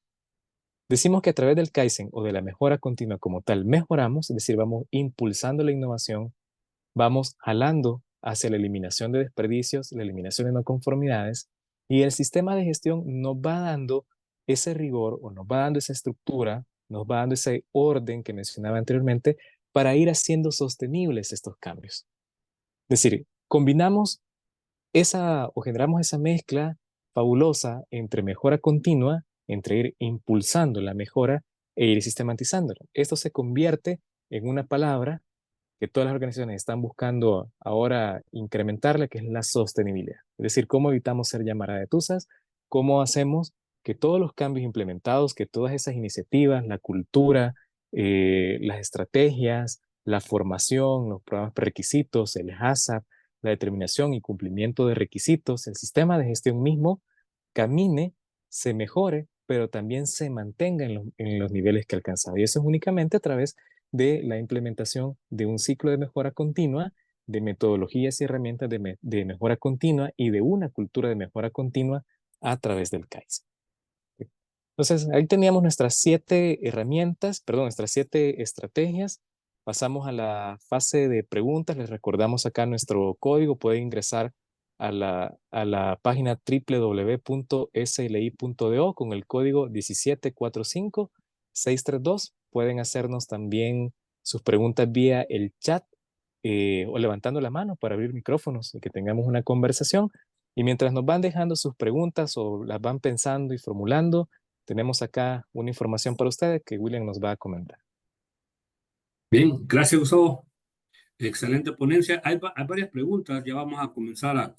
Decimos que a través del Kaizen o de la mejora continua como tal, mejoramos, es decir, vamos impulsando la innovación, vamos jalando hacia la eliminación de desperdicios, la eliminación de no conformidades, y el sistema de gestión nos va dando ese rigor o nos va dando esa estructura, nos va dando ese orden que mencionaba anteriormente para ir haciendo sostenibles estos cambios. Es decir, combinamos esa o generamos esa mezcla fabulosa entre mejora continua, entre ir impulsando la mejora e ir sistematizándola. Esto se convierte en una palabra que todas las organizaciones están buscando ahora incrementarla, que es la sostenibilidad. Es decir, cómo evitamos ser llamaradetuzas, cómo hacemos que todos los cambios implementados, que todas esas iniciativas, la cultura, las estrategias, la formación, los programas prerequisitos, el HACCP, la determinación y cumplimiento de requisitos, el sistema de gestión mismo camine, se mejore, pero también se mantenga en los niveles que alcanzaba. Y eso es únicamente a través de la implementación de un ciclo de mejora continua, de metodologías y herramientas de mejora continua y de una cultura de mejora continua a través del Kaizen. Entonces, ahí teníamos nuestras 7 herramientas, perdón, nuestras 7 estrategias. Pasamos a la fase de preguntas. Les recordamos acá nuestro código. Pueden ingresar a la página www.sli.do con el código 1745632. Pueden hacernos también sus preguntas vía el chat o levantando la mano para abrir micrófonos y que tengamos una conversación. Y mientras nos van dejando sus preguntas o las van pensando y formulando, tenemos acá una información para ustedes que William nos va a comentar. Bien, gracias, Gustavo. Excelente ponencia. Hay varias preguntas, ya vamos a comenzar a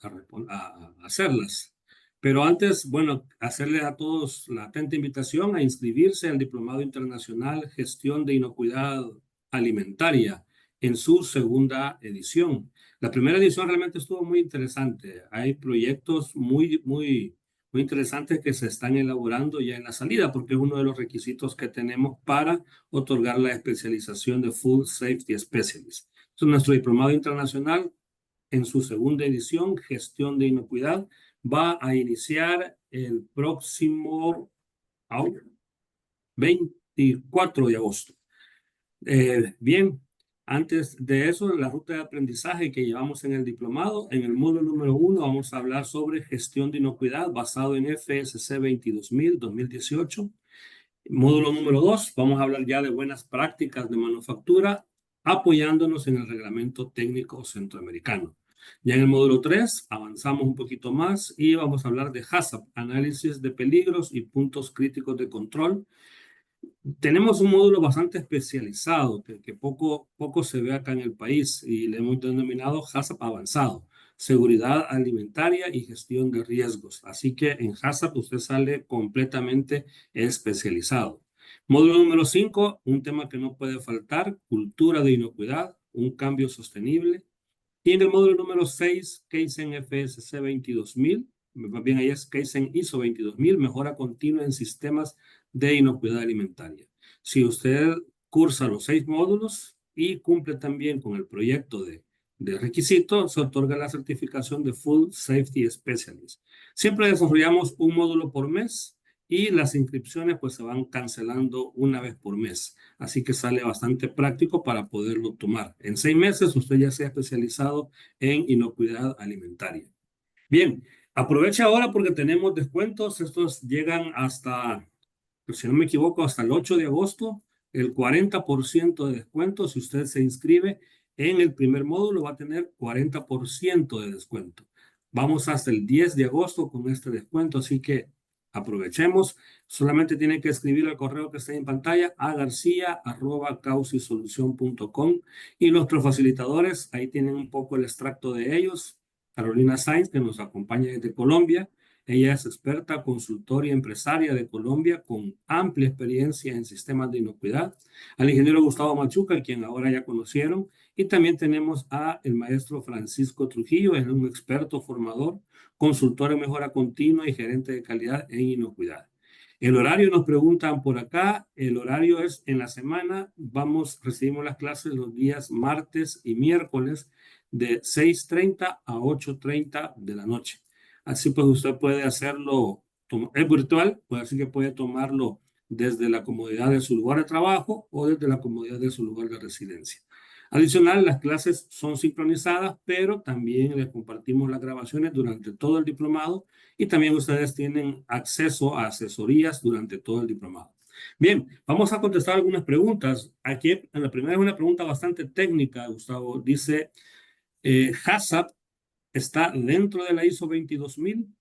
hacerlas. Pero antes, bueno, hacerles a todos la atenta invitación a inscribirse al Diplomado Internacional Gestión de Inocuidad Alimentaria en su segunda edición. La primera edición realmente estuvo muy interesante. Hay proyectos muy interesantes que se están elaborando ya en la salida, porque es uno de los requisitos que tenemos para otorgar la especialización de Food Safety Specialist. Es nuestro diplomado internacional en su segunda edición, Gestión de Inocuidad, va a iniciar el próximo 24 de agosto. Bien, antes de eso, la ruta de aprendizaje que llevamos en el diplomado, en el módulo número 1 vamos a hablar sobre gestión de inocuidad basado en FSC 22018. Módulo número 2, vamos a hablar ya de buenas prácticas de manufactura apoyándonos en el reglamento técnico centroamericano. Ya en el módulo 3 avanzamos un poquito más y vamos a hablar de HACCP, análisis de peligros y puntos críticos de control. Tenemos un módulo bastante especializado que poco se ve acá en el país y le hemos denominado HACCP avanzado, seguridad alimentaria y gestión de riesgos. Así que en HACCP usted sale completamente especializado. Módulo número 5, un tema que no puede faltar, cultura de inocuidad, un cambio sostenible. Y en el módulo número 6, Kaizen FSC 22000, más bien ahí es Kaizen ISO 22000, mejora continua en sistemas de inocuidad alimentaria. Si usted cursa los 6 módulos y cumple también con el proyecto de requisitos, se otorga la certificación de Food Safety Specialist. Siempre desarrollamos un módulo por mes y las inscripciones pues se van cancelando una vez por mes. Así que sale bastante práctico para poderlo tomar. En 6 meses usted ya sea especializado en inocuidad alimentaria. Bien, aproveche ahora porque tenemos descuentos. Estos llegan hasta, si no me equivoco, hasta el 8 de agosto. El 40% de descuento. Si usted se inscribe en el primer módulo va a tener 40% de descuento. Vamos hasta el 10 de agosto con este descuento, así que Aprovechemos, solamente tienen que escribir el correo que está en pantalla a garcia@causisolución.com y nuestros facilitadores, ahí tienen un poco el extracto de ellos. Carolina Sainz, que nos acompaña desde Colombia. Ella es experta, consultora y empresaria de Colombia con amplia experiencia en sistemas de inocuidad. Al ingeniero Gustavo Machuca, quien ahora ya conocieron. Y también tenemos a el maestro Francisco Trujillo, es un experto formador, consultor en mejora continua y gerente de calidad en inocuidad. El horario nos preguntan por acá, el horario es en la semana, recibimos las clases los días martes y miércoles de 6:30 a 8:30 de la noche. Así pues usted puede hacerlo, es virtual, pues así que puede tomarlo desde la comodidad de su lugar de trabajo o desde la comodidad de su lugar de residencia. Adicional, las clases son sincronizadas, pero también les compartimos las grabaciones durante todo el diplomado y también ustedes tienen acceso a asesorías durante todo el diplomado. Bien, vamos a contestar algunas preguntas. Aquí la primera es una pregunta bastante técnica, Gustavo. Dice, ¿HACCP está dentro de la ISO 22000?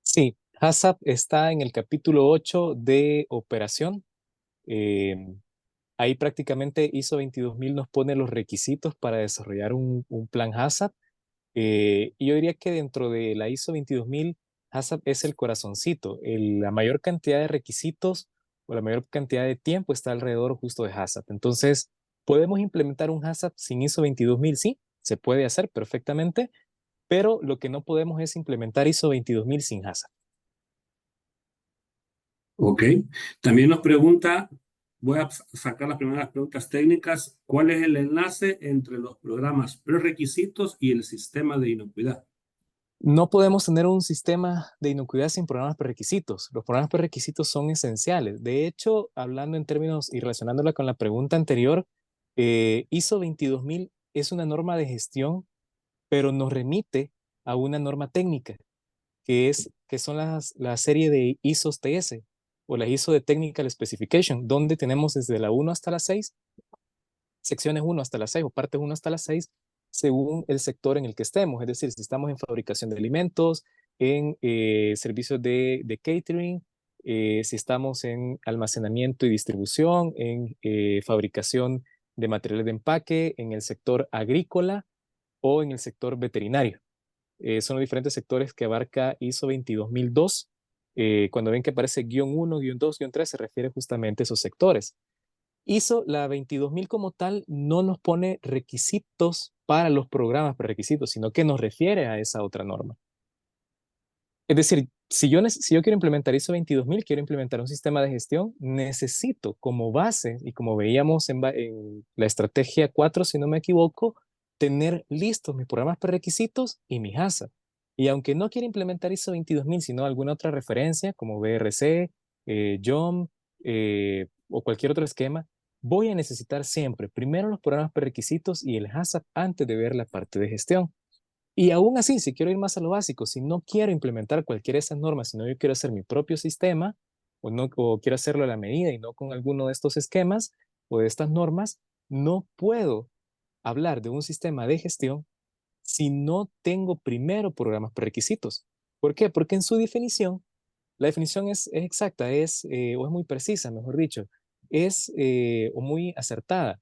Sí, HACCP está en el capítulo 8 de operación. Ahí prácticamente ISO 22000 nos pone los requisitos para desarrollar un plan HACCP. Y yo diría que dentro de la ISO 22000, HACCP es el corazoncito. La mayor cantidad de requisitos o la mayor cantidad de tiempo está alrededor justo de HACCP. Entonces, ¿podemos implementar un HACCP sin ISO 22000? Sí, se puede hacer perfectamente, pero lo que no podemos es implementar ISO 22000 sin HACCP. Ok. También nos pregunta, voy a sacar las primeras preguntas técnicas. ¿Cuál es el enlace entre los programas prerequisitos y el sistema de inocuidad? No podemos tener un sistema de inocuidad sin programas prerequisitos. Los programas prerequisitos son esenciales. De hecho, hablando en términos y relacionándola con la pregunta anterior, ISO 22000 es una norma de gestión, pero nos remite a una norma técnica, que son la serie de ISOs TS o la ISO de Technical Specification, donde tenemos desde la 1 hasta la 6, secciones 1 hasta la 6 o partes 1 hasta la 6, según el sector en el que estemos. Es decir, si estamos en fabricación de alimentos, en servicios de catering, si estamos en almacenamiento y distribución, en fabricación de materiales de empaque, en el sector agrícola o en el sector veterinario. Son los diferentes sectores que abarca ISO 22002. Cuando ven que aparece guión 1, guión 2, guión 3, se refiere justamente a esos sectores. La 22000 como tal no nos pone requisitos para los programas prerequisitos, sino que nos refiere a esa otra norma. Es decir, si yo quiero implementar ISO 22000, quiero implementar un sistema de gestión, necesito como base, y como veíamos en la estrategia 4, si no me equivoco, tener listos mis programas prerequisitos y mi HACCP. Y aunque no quiera implementar ISO 22000, sino alguna otra referencia como BRC, JOM o cualquier otro esquema, voy a necesitar siempre primero los programas prerequisitos y el HACCP antes de ver la parte de gestión. Y aún así, si quiero ir más a lo básico, si no quiero implementar cualquiera de esas normas, sino yo quiero hacer mi propio sistema, o quiero hacerlo a la medida y no con alguno de estos esquemas o de estas normas, no puedo hablar de un sistema de gestión si no tengo primero programas prerequisitos. ¿Por qué? Porque en su definición, la definición es exacta, o es muy precisa, mejor dicho, o muy acertada.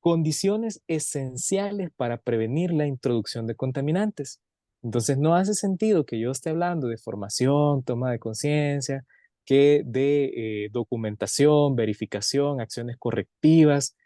Condiciones esenciales para prevenir la introducción de contaminantes. Entonces, no hace sentido que yo esté hablando de formación, toma de conciencia, que de documentación, verificación, acciones correctivas,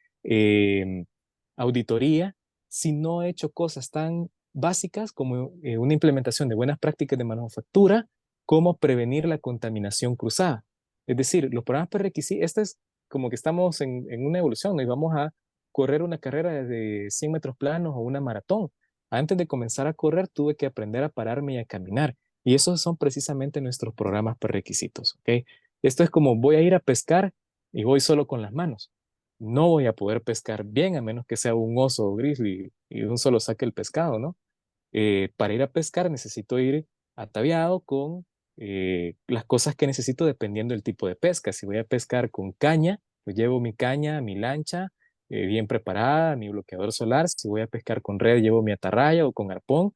auditoría, si no he hecho cosas tan básicas como una implementación de buenas prácticas de manufactura, como prevenir la contaminación cruzada. Es decir, los programas prerequisitos, este es como que estamos en una evolución, ¿no? Y vamos a correr una carrera de 100 metros planos o una maratón. Antes de comenzar a correr, tuve que aprender a pararme y a caminar. Y esos son precisamente nuestros programas prerequisitos, ¿ok? Esto es como voy a ir a pescar y voy solo con las manos. No voy a poder pescar bien a menos que sea un oso o grizzly y de un solo saque el pescado, ¿no? Para ir a pescar necesito ir ataviado con las cosas que necesito dependiendo del tipo de pesca. Si voy a pescar con caña, pues llevo mi caña, mi lancha bien preparada, mi bloqueador solar. Si voy a pescar con red, llevo mi atarraya o con arpón.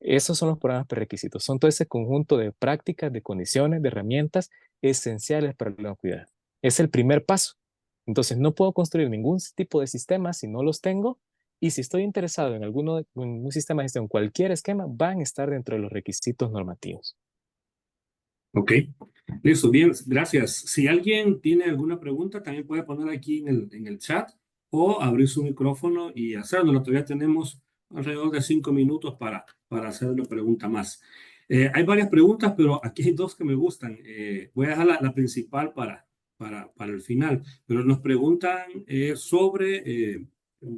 Esos son los programas prerequisitos. Son todo ese conjunto de prácticas, de condiciones, de herramientas esenciales para la inocuidad. Es el primer paso. Entonces, no puedo construir ningún tipo de sistema si no los tengo. Y si estoy interesado en en un sistema de gestión, cualquier esquema, van a estar dentro de los requisitos normativos. Ok, listo, bien, gracias. Si alguien tiene alguna pregunta, también puede poner aquí en el chat o abrir su micrófono y hacerlo. Todavía tenemos alrededor de 5 minutos para hacer una pregunta más. Hay varias preguntas, pero aquí hay dos que me gustan. Voy a dejar la principal para el final, pero nos preguntan sobre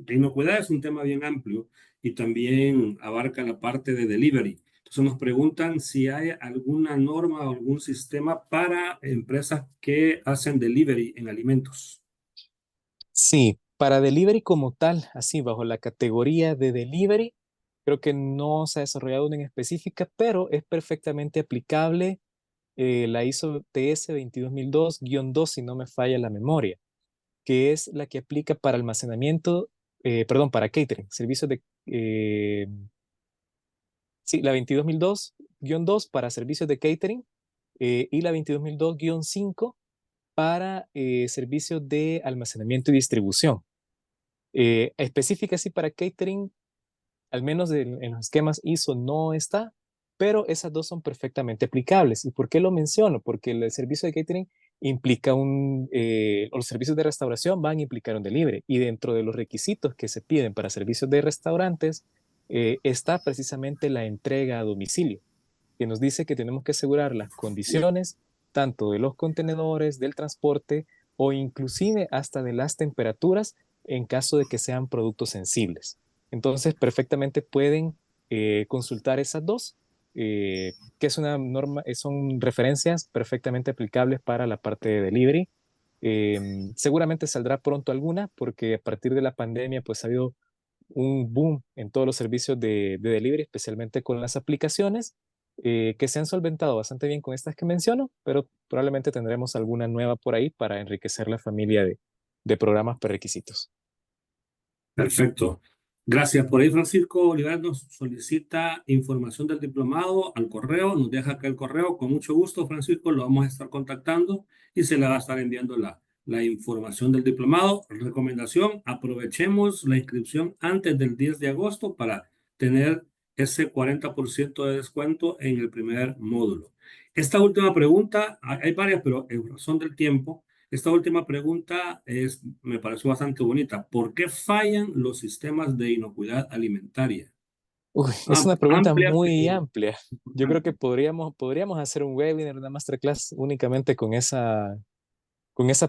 inocuidad, es un tema bien amplio y también abarca la parte de delivery. Entonces nos preguntan si hay alguna norma o algún sistema para empresas que hacen delivery en alimentos. Sí, para delivery como tal, así bajo la categoría de delivery, creo que no se ha desarrollado una en específica, pero es perfectamente aplicable la ISO TS 22002-2, si no me falla la memoria, que es la que aplica para almacenamiento, perdón, para catering, servicios de, sí, la 22002-2 para servicios de catering y la 22002-5 para servicios de almacenamiento y distribución. Específica sí para catering, al menos en los esquemas ISO no está, pero esas dos son perfectamente aplicables. ¿Y por qué lo menciono? Porque el servicio de catering implica o los servicios de restauración van a implicar un delivery. Y dentro de los requisitos que se piden para servicios de restaurantes está precisamente la entrega a domicilio, que nos dice que tenemos que asegurar las condiciones tanto de los contenedores, del transporte o inclusive hasta de las temperaturas en caso de que sean productos sensibles. Entonces, perfectamente pueden consultar esas dos, que es una norma, son referencias perfectamente aplicables para la parte de delivery. Seguramente saldrá pronto alguna, porque a partir de la pandemia, pues ha habido un boom en todos los servicios de delivery, especialmente con las aplicaciones, que se han solventado bastante bien con estas que menciono, pero probablemente tendremos alguna nueva por ahí para enriquecer la familia de programas prerequisitos. Perfecto. Gracias. Por ahí Francisco Olivar nos solicita información del diplomado al correo. Nos deja acá el correo. Con mucho gusto, Francisco, lo vamos a estar contactando y se le va a estar enviando la información del diplomado. Recomendación, aprovechemos la inscripción antes del 10 de agosto para tener ese 40% de descuento en el primer módulo. Esta última pregunta, hay varias, pero en razón del tiempo, esta última pregunta me pareció bastante bonita. ¿Por qué fallan los sistemas de inocuidad alimentaria? Uy, es una pregunta Amplia, muy pero amplia. Yo creo que importante. podríamos hacer un webinar, una masterclass únicamente con esa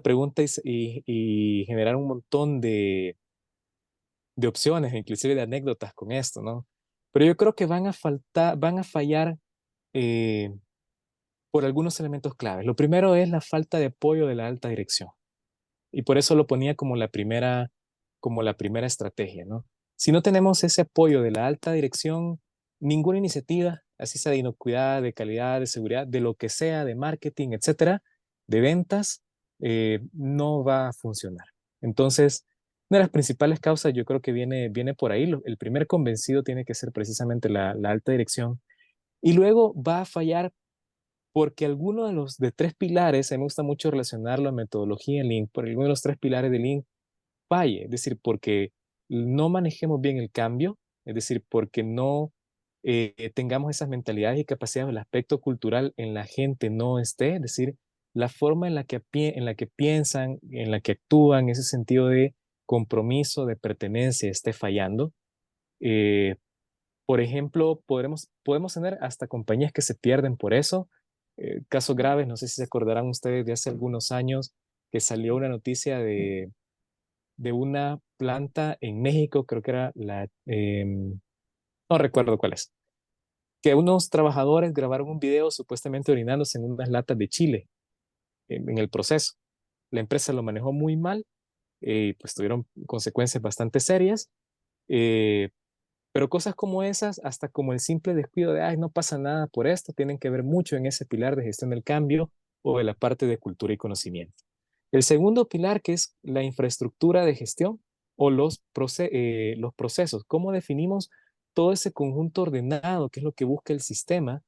pregunta y generar un montón de opciones, inclusive de anécdotas con esto, ¿no? Pero yo creo que van a fallar eh, por algunos elementos claves. Lo primero es la falta de apoyo de la alta dirección. Y por eso lo ponía como la primera estrategia, ¿no? Si no tenemos ese apoyo de la alta dirección, ninguna iniciativa, así sea de inocuidad, de calidad, de seguridad, de lo que sea, de marketing, etcétera, de ventas, no va a funcionar. Entonces, una de las principales causas yo creo que viene por ahí. El primer convencido tiene que ser precisamente la alta dirección. Y luego va a fallar porque alguno de los de tres pilares, a mí me gusta mucho relacionarlo a metodología en Lean, por alguno de los tres pilares de Lean falle, es decir, porque no manejemos bien el cambio, es decir, porque no tengamos esas mentalidades y capacidades, el aspecto cultural en la gente no esté, es decir, la forma en la que piensan, en la que actúan, ese sentido de compromiso, de pertenencia esté fallando. Eh, por ejemplo, podemos tener hasta compañías que se pierden por eso. Casos graves, no sé si se acordarán ustedes de hace algunos años que salió una noticia de una planta en México, creo que era no recuerdo cuál es, que unos trabajadores grabaron un video supuestamente orinándose en unas latas de chile en el proceso. La empresa lo manejó muy mal y pues tuvieron consecuencias bastante serias. eh, Pero cosas como esas, hasta como el simple descuido de, ay, no pasa nada por esto, tienen que ver mucho en ese pilar de gestión del cambio o de la parte de cultura y conocimiento. El segundo pilar, que es la infraestructura de gestión o los procesos. ¿Cómo definimos todo ese conjunto ordenado, que es lo que busca el sistema,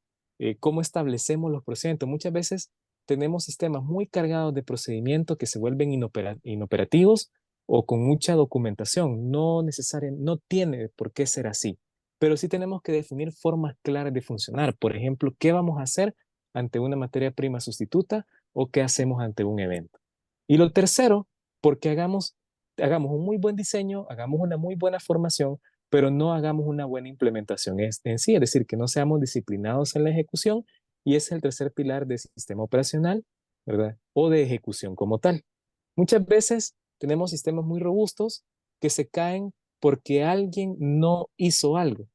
cómo establecemos los procedimientos. Muchas veces tenemos sistemas muy cargados de procedimientos que se vuelven inoperativos o con mucha documentación. No tiene por qué ser así, pero sí tenemos que definir formas claras de funcionar. Por ejemplo, ¿qué vamos a hacer ante una materia prima sustituta o qué hacemos ante un evento? Y lo tercero, porque hagamos un muy buen diseño, hagamos una muy buena formación, pero no hagamos una buena implementación en sí, es decir, que no seamos disciplinados en la ejecución, y ese es el tercer pilar del sistema operacional, ¿verdad? O de ejecución como tal. Muchas veces tenemos sistemas muy robustos que se caen porque alguien no hizo algo,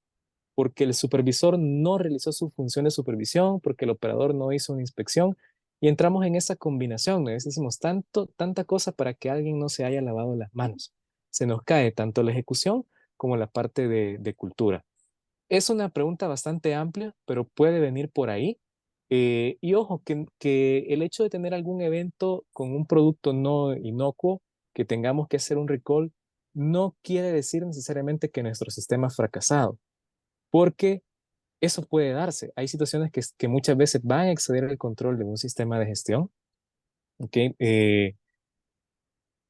porque el supervisor no realizó su función de supervisión, porque el operador no hizo una inspección, y entramos en esa combinación. A veces decimos tanta cosa para que alguien no se haya lavado las manos. Se nos cae tanto la ejecución como la parte de cultura. Es una pregunta bastante amplia, pero puede venir por ahí. Y ojo, que el hecho de tener algún evento con un producto no inocuo, que tengamos que hacer un recall, no quiere decir necesariamente que nuestro sistema ha fracasado, porque eso puede darse. Hay situaciones que muchas veces van a exceder el control de un sistema de gestión, ¿ok?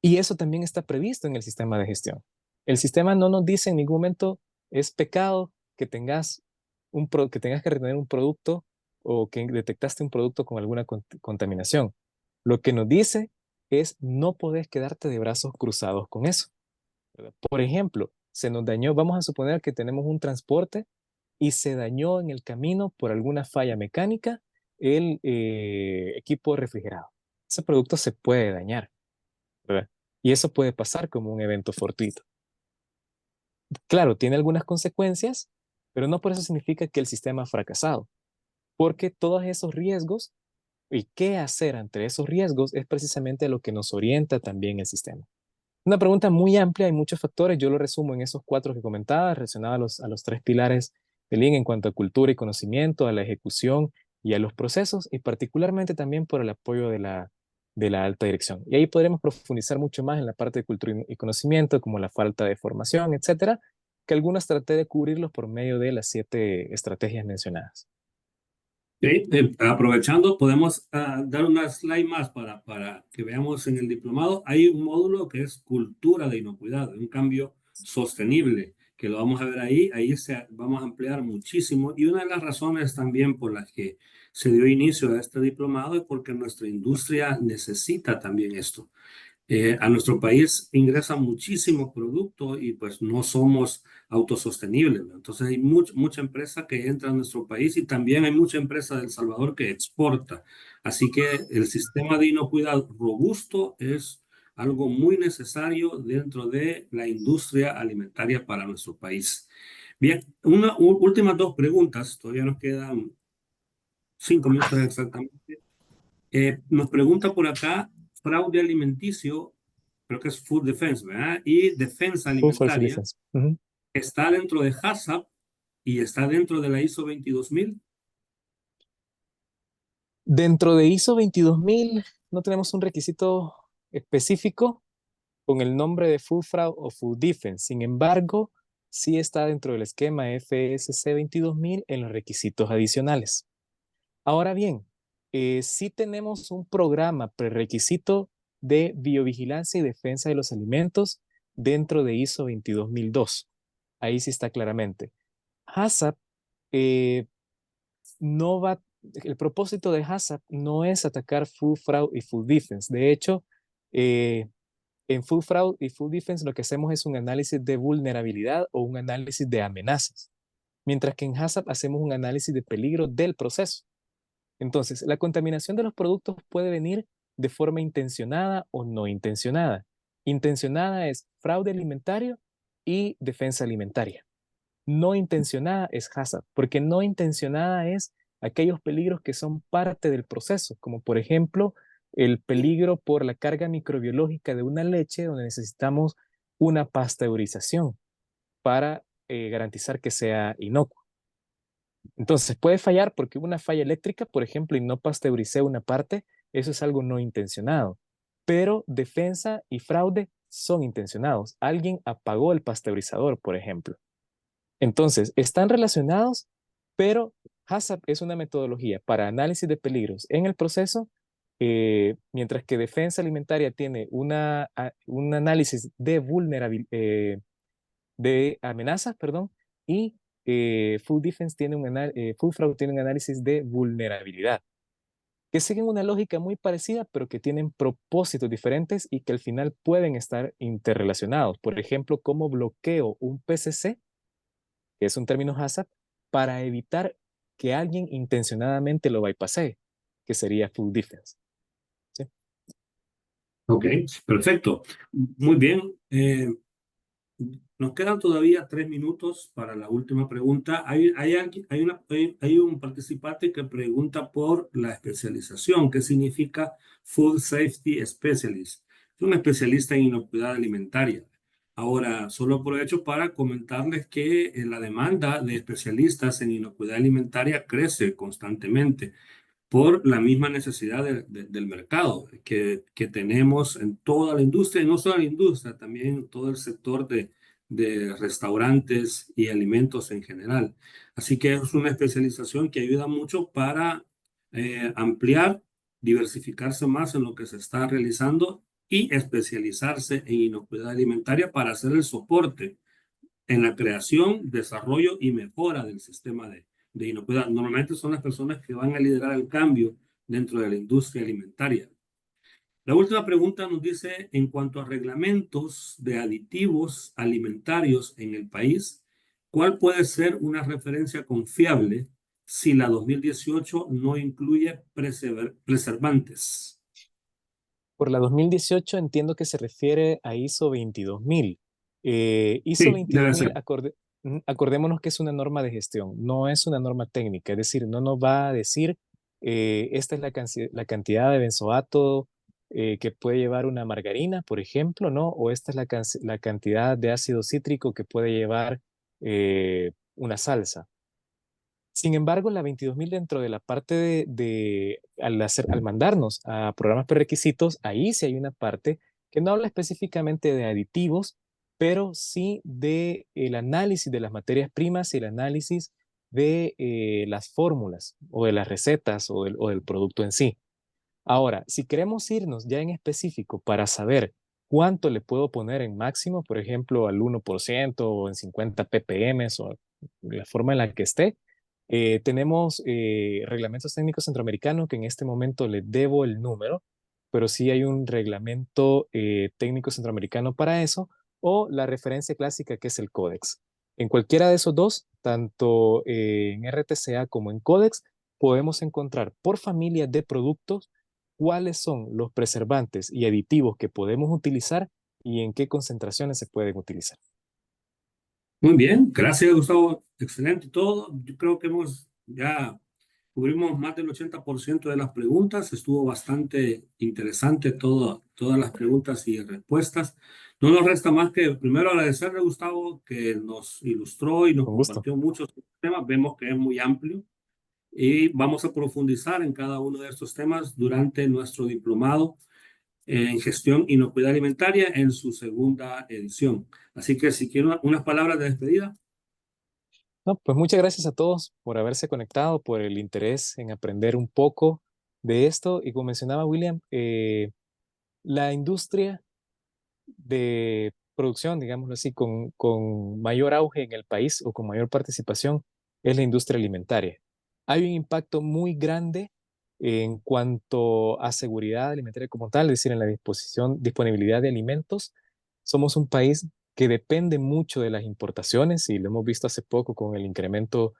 Y eso también está previsto en el sistema de gestión. El sistema no nos dice en ningún momento es pecado que que tengas que retener un producto o que detectaste un producto con alguna contaminación. Lo que nos dice es no podés quedarte de brazos cruzados con eso, ¿verdad? Por ejemplo, se nos dañó, vamos a suponer que tenemos un transporte y se dañó en el camino por alguna falla mecánica el equipo refrigerado. Ese producto se puede dañar, ¿verdad? Y eso puede pasar como un evento fortuito. Claro, tiene algunas consecuencias, pero no por eso significa que el sistema ha fracasado, porque todos esos riesgos y qué hacer ante esos riesgos es precisamente lo que nos orienta también el sistema. Una pregunta muy amplia, hay muchos factores, yo lo resumo en esos cuatro que comentaba, relacionados a los tres pilares del Lean en cuanto a cultura y conocimiento, a la ejecución y a los procesos, y particularmente también por el apoyo de la alta dirección. Y ahí podremos profundizar mucho más en la parte de cultura y conocimiento, como la falta de formación, etcétera, que algunas traté de cubrirlos por medio de las 7 estrategias mencionadas. Ok, aprovechando, podemos dar una slide más para que veamos en el diplomado. Hay un módulo que es cultura de inocuidad, un cambio sostenible, que lo vamos a ver ahí. Vamos a ampliar muchísimo. Y una de las razones también por las que se dio inicio a este diplomado es porque nuestra industria necesita también esto. A nuestro país ingresa muchísimo producto y pues no somos autosostenibles, ¿no? Entonces hay mucha empresa que entra a nuestro país y también hay mucha empresa de El Salvador que exporta. Así que el sistema de inocuidad robusto es algo muy necesario dentro de la industria alimentaria para nuestro país. Bien, últimas dos preguntas, todavía nos quedan 5 minutos exactamente. Nos pregunta por acá, fraude alimenticio, creo que es food defense, ¿verdad? Y defensa Full for alimentaria, Defense. Ujú. está dentro de HACCP y está dentro de la ISO 22000. Dentro de ISO 22000 no tenemos un requisito específico con el nombre de Full Fraud o Full Defense. Sin embargo, sí está dentro del esquema FSC 22000 en los requisitos adicionales. Ahora bien, sí tenemos un programa prerequisito de biovigilancia y defensa de los alimentos dentro de ISO 22002. Ahí sí está claramente. HACCP eh, no va, el propósito de HACCP no es atacar Full Fraud y Full Defense. De hecho, eh, en Full Fraud y Full Defense lo que hacemos es un análisis de vulnerabilidad o un análisis de amenazas, mientras que en HACCP hacemos un análisis de peligro del proceso. Entonces, la contaminación de los productos puede venir de forma intencionada o no intencionada. Intencionada es fraude alimentario y defensa alimentaria. No intencionada es hazard, porque no intencionada es aquellos peligros que son parte del proceso, como por ejemplo el peligro por la carga microbiológica de una leche donde necesitamos una pasteurización para garantizar que sea inocuo. Entonces puede fallar porque hubo una falla eléctrica, por ejemplo, y no pasteuricé una parte, eso es algo no intencionado. Pero defensa y fraude son intencionados. Alguien apagó el pasteurizador, por ejemplo. Entonces, están relacionados, pero HACCP es una metodología para análisis de peligros en el proceso, mientras que defensa alimentaria tiene un análisis de de amenazas, perdón, y Food Defense tiene Food Fraud tiene un análisis de vulnerabilidad, que siguen una lógica muy parecida, pero que tienen propósitos diferentes y que al final pueden estar interrelacionados. Por ejemplo, cómo bloqueo un PCC, que es un término HACCP, para evitar que alguien intencionadamente lo bypassee, que sería Food Defense. ¿Sí? Ok, perfecto. Muy bien. Nos quedan todavía 3 minutos para la última pregunta. Hay un participante que pregunta por la especialización. ¿Qué significa Food Safety Specialist? Es un especialista en inocuidad alimentaria. Ahora, solo aprovecho para comentarles que la demanda de especialistas en inocuidad alimentaria crece constantemente por la misma necesidad del mercado que tenemos en toda la industria, y no solo la industria, también en todo el sector de restaurantes y alimentos en general. Así que es una especialización que ayuda mucho para ampliar, diversificarse más en lo que se está realizando y especializarse en inocuidad alimentaria para hacer el soporte en la creación, desarrollo y mejora del sistema de inocuidad. Normalmente son las personas que van a liderar el cambio dentro de la industria alimentaria. La última pregunta nos dice, en cuanto a reglamentos de aditivos alimentarios en el país, ¿cuál puede ser una referencia confiable si la 2018 no incluye preservantes? Por la 2018 entiendo que se refiere a ISO 22000. ISO Sí, debe 22000, ser. acordémonos que es una norma de gestión, no es una norma técnica, es decir, no nos va a decir esta es la cantidad de benzoato que puede llevar una margarina, por ejemplo, ¿no? O esta es la cantidad de ácido cítrico que puede llevar una salsa. Sin embargo, la 22.000 dentro de la parte al mandarnos a programas prerequisitos, ahí sí hay una parte que no habla específicamente de aditivos, pero sí de el análisis de las materias primas y el análisis de las fórmulas o de las recetas o del producto en sí. Ahora, si queremos irnos ya en específico para saber cuánto le puedo poner en máximo, por ejemplo, al 1% o en 50 ppm o la forma en la que esté, tenemos reglamentos técnicos centroamericanos que en este momento le debo el número, pero sí hay un reglamento técnico centroamericano para eso, o la referencia clásica que es el Códex. En cualquiera de esos dos, tanto en RTCA como en Códex, podemos encontrar por familia de productos cuáles son los preservantes y aditivos que podemos utilizar y en qué concentraciones se pueden utilizar. Muy bien, gracias Gustavo, excelente todo. Yo creo que ya cubrimos más del 80% de las preguntas, estuvo bastante interesante todas las preguntas y respuestas. No nos resta más que primero agradecerle a Gustavo que nos ilustró y nos Con gusto. compartió muchos temas, vemos que es muy amplio y vamos a profundizar en cada uno de estos temas durante nuestro diplomado en gestión y inocuidad alimentaria en su segunda edición. Así que si quieren unas palabras de despedida. No, pues muchas gracias a todos por haberse conectado, por el interés en aprender un poco de esto. Y como mencionaba William, la industria de producción, digámoslo así, con mayor auge en el país o con mayor participación es la industria alimentaria. Hay un impacto muy grande en cuanto a seguridad alimentaria como tal, es decir, en la disponibilidad de alimentos. Somos un país que depende mucho de las importaciones y lo hemos visto hace poco con el incremento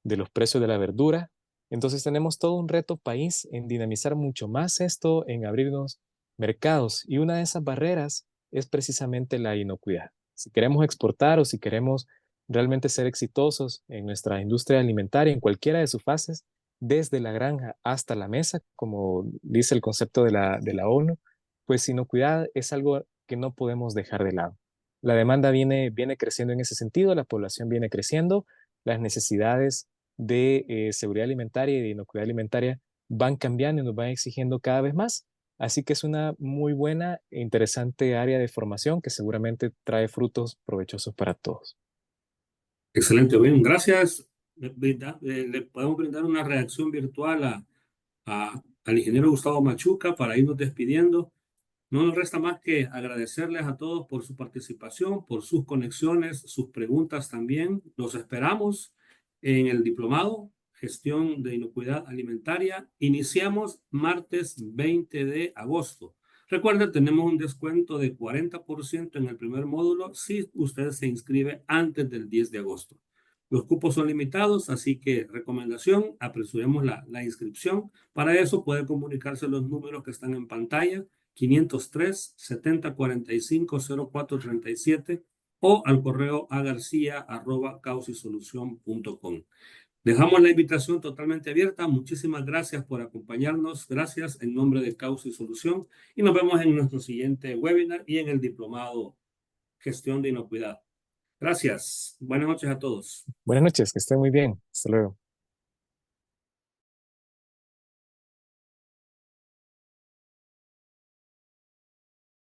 de los precios de la verdura. Entonces tenemos todo un reto país en dinamizar mucho más esto, en abrirnos mercados. Y una de esas barreras es precisamente la inocuidad. Si queremos exportar o si queremos realmente ser exitosos en nuestra industria alimentaria, en cualquiera de sus fases, desde la granja hasta la mesa, como dice el concepto de la ONU, pues inocuidad es algo que no podemos dejar de lado. La demanda viene creciendo en ese sentido, la población viene creciendo, las necesidades de seguridad alimentaria y de inocuidad alimentaria van cambiando y nos van exigiendo cada vez más. Así que es una muy buena e interesante área de formación que seguramente trae frutos provechosos para todos. Excelente, bien, gracias. Le podemos brindar una reacción virtual al ingeniero Gustavo Machuca para irnos despidiendo. No nos resta más que agradecerles a todos por su participación, por sus conexiones, sus preguntas también. Los esperamos en el diplomado Gestión de Inocuidad Alimentaria. Iniciamos martes 20 de agosto. Recuerden, tenemos un descuento de 40% en el primer módulo si usted se inscribe antes del 10 de agosto. Los cupos son limitados, así que recomendación, apresuremos la inscripción. Para eso puede comunicarse los números que están en pantalla, 503-7045-0437 o al correo agarcia@causisolución.com. Dejamos la invitación totalmente abierta. Muchísimas gracias por acompañarnos. Gracias en nombre de Causa y Solución y nos vemos en nuestro siguiente webinar y en el diplomado Gestión de Inocuidad. Gracias. Buenas noches a todos. Buenas noches, que estén muy bien. Hasta luego.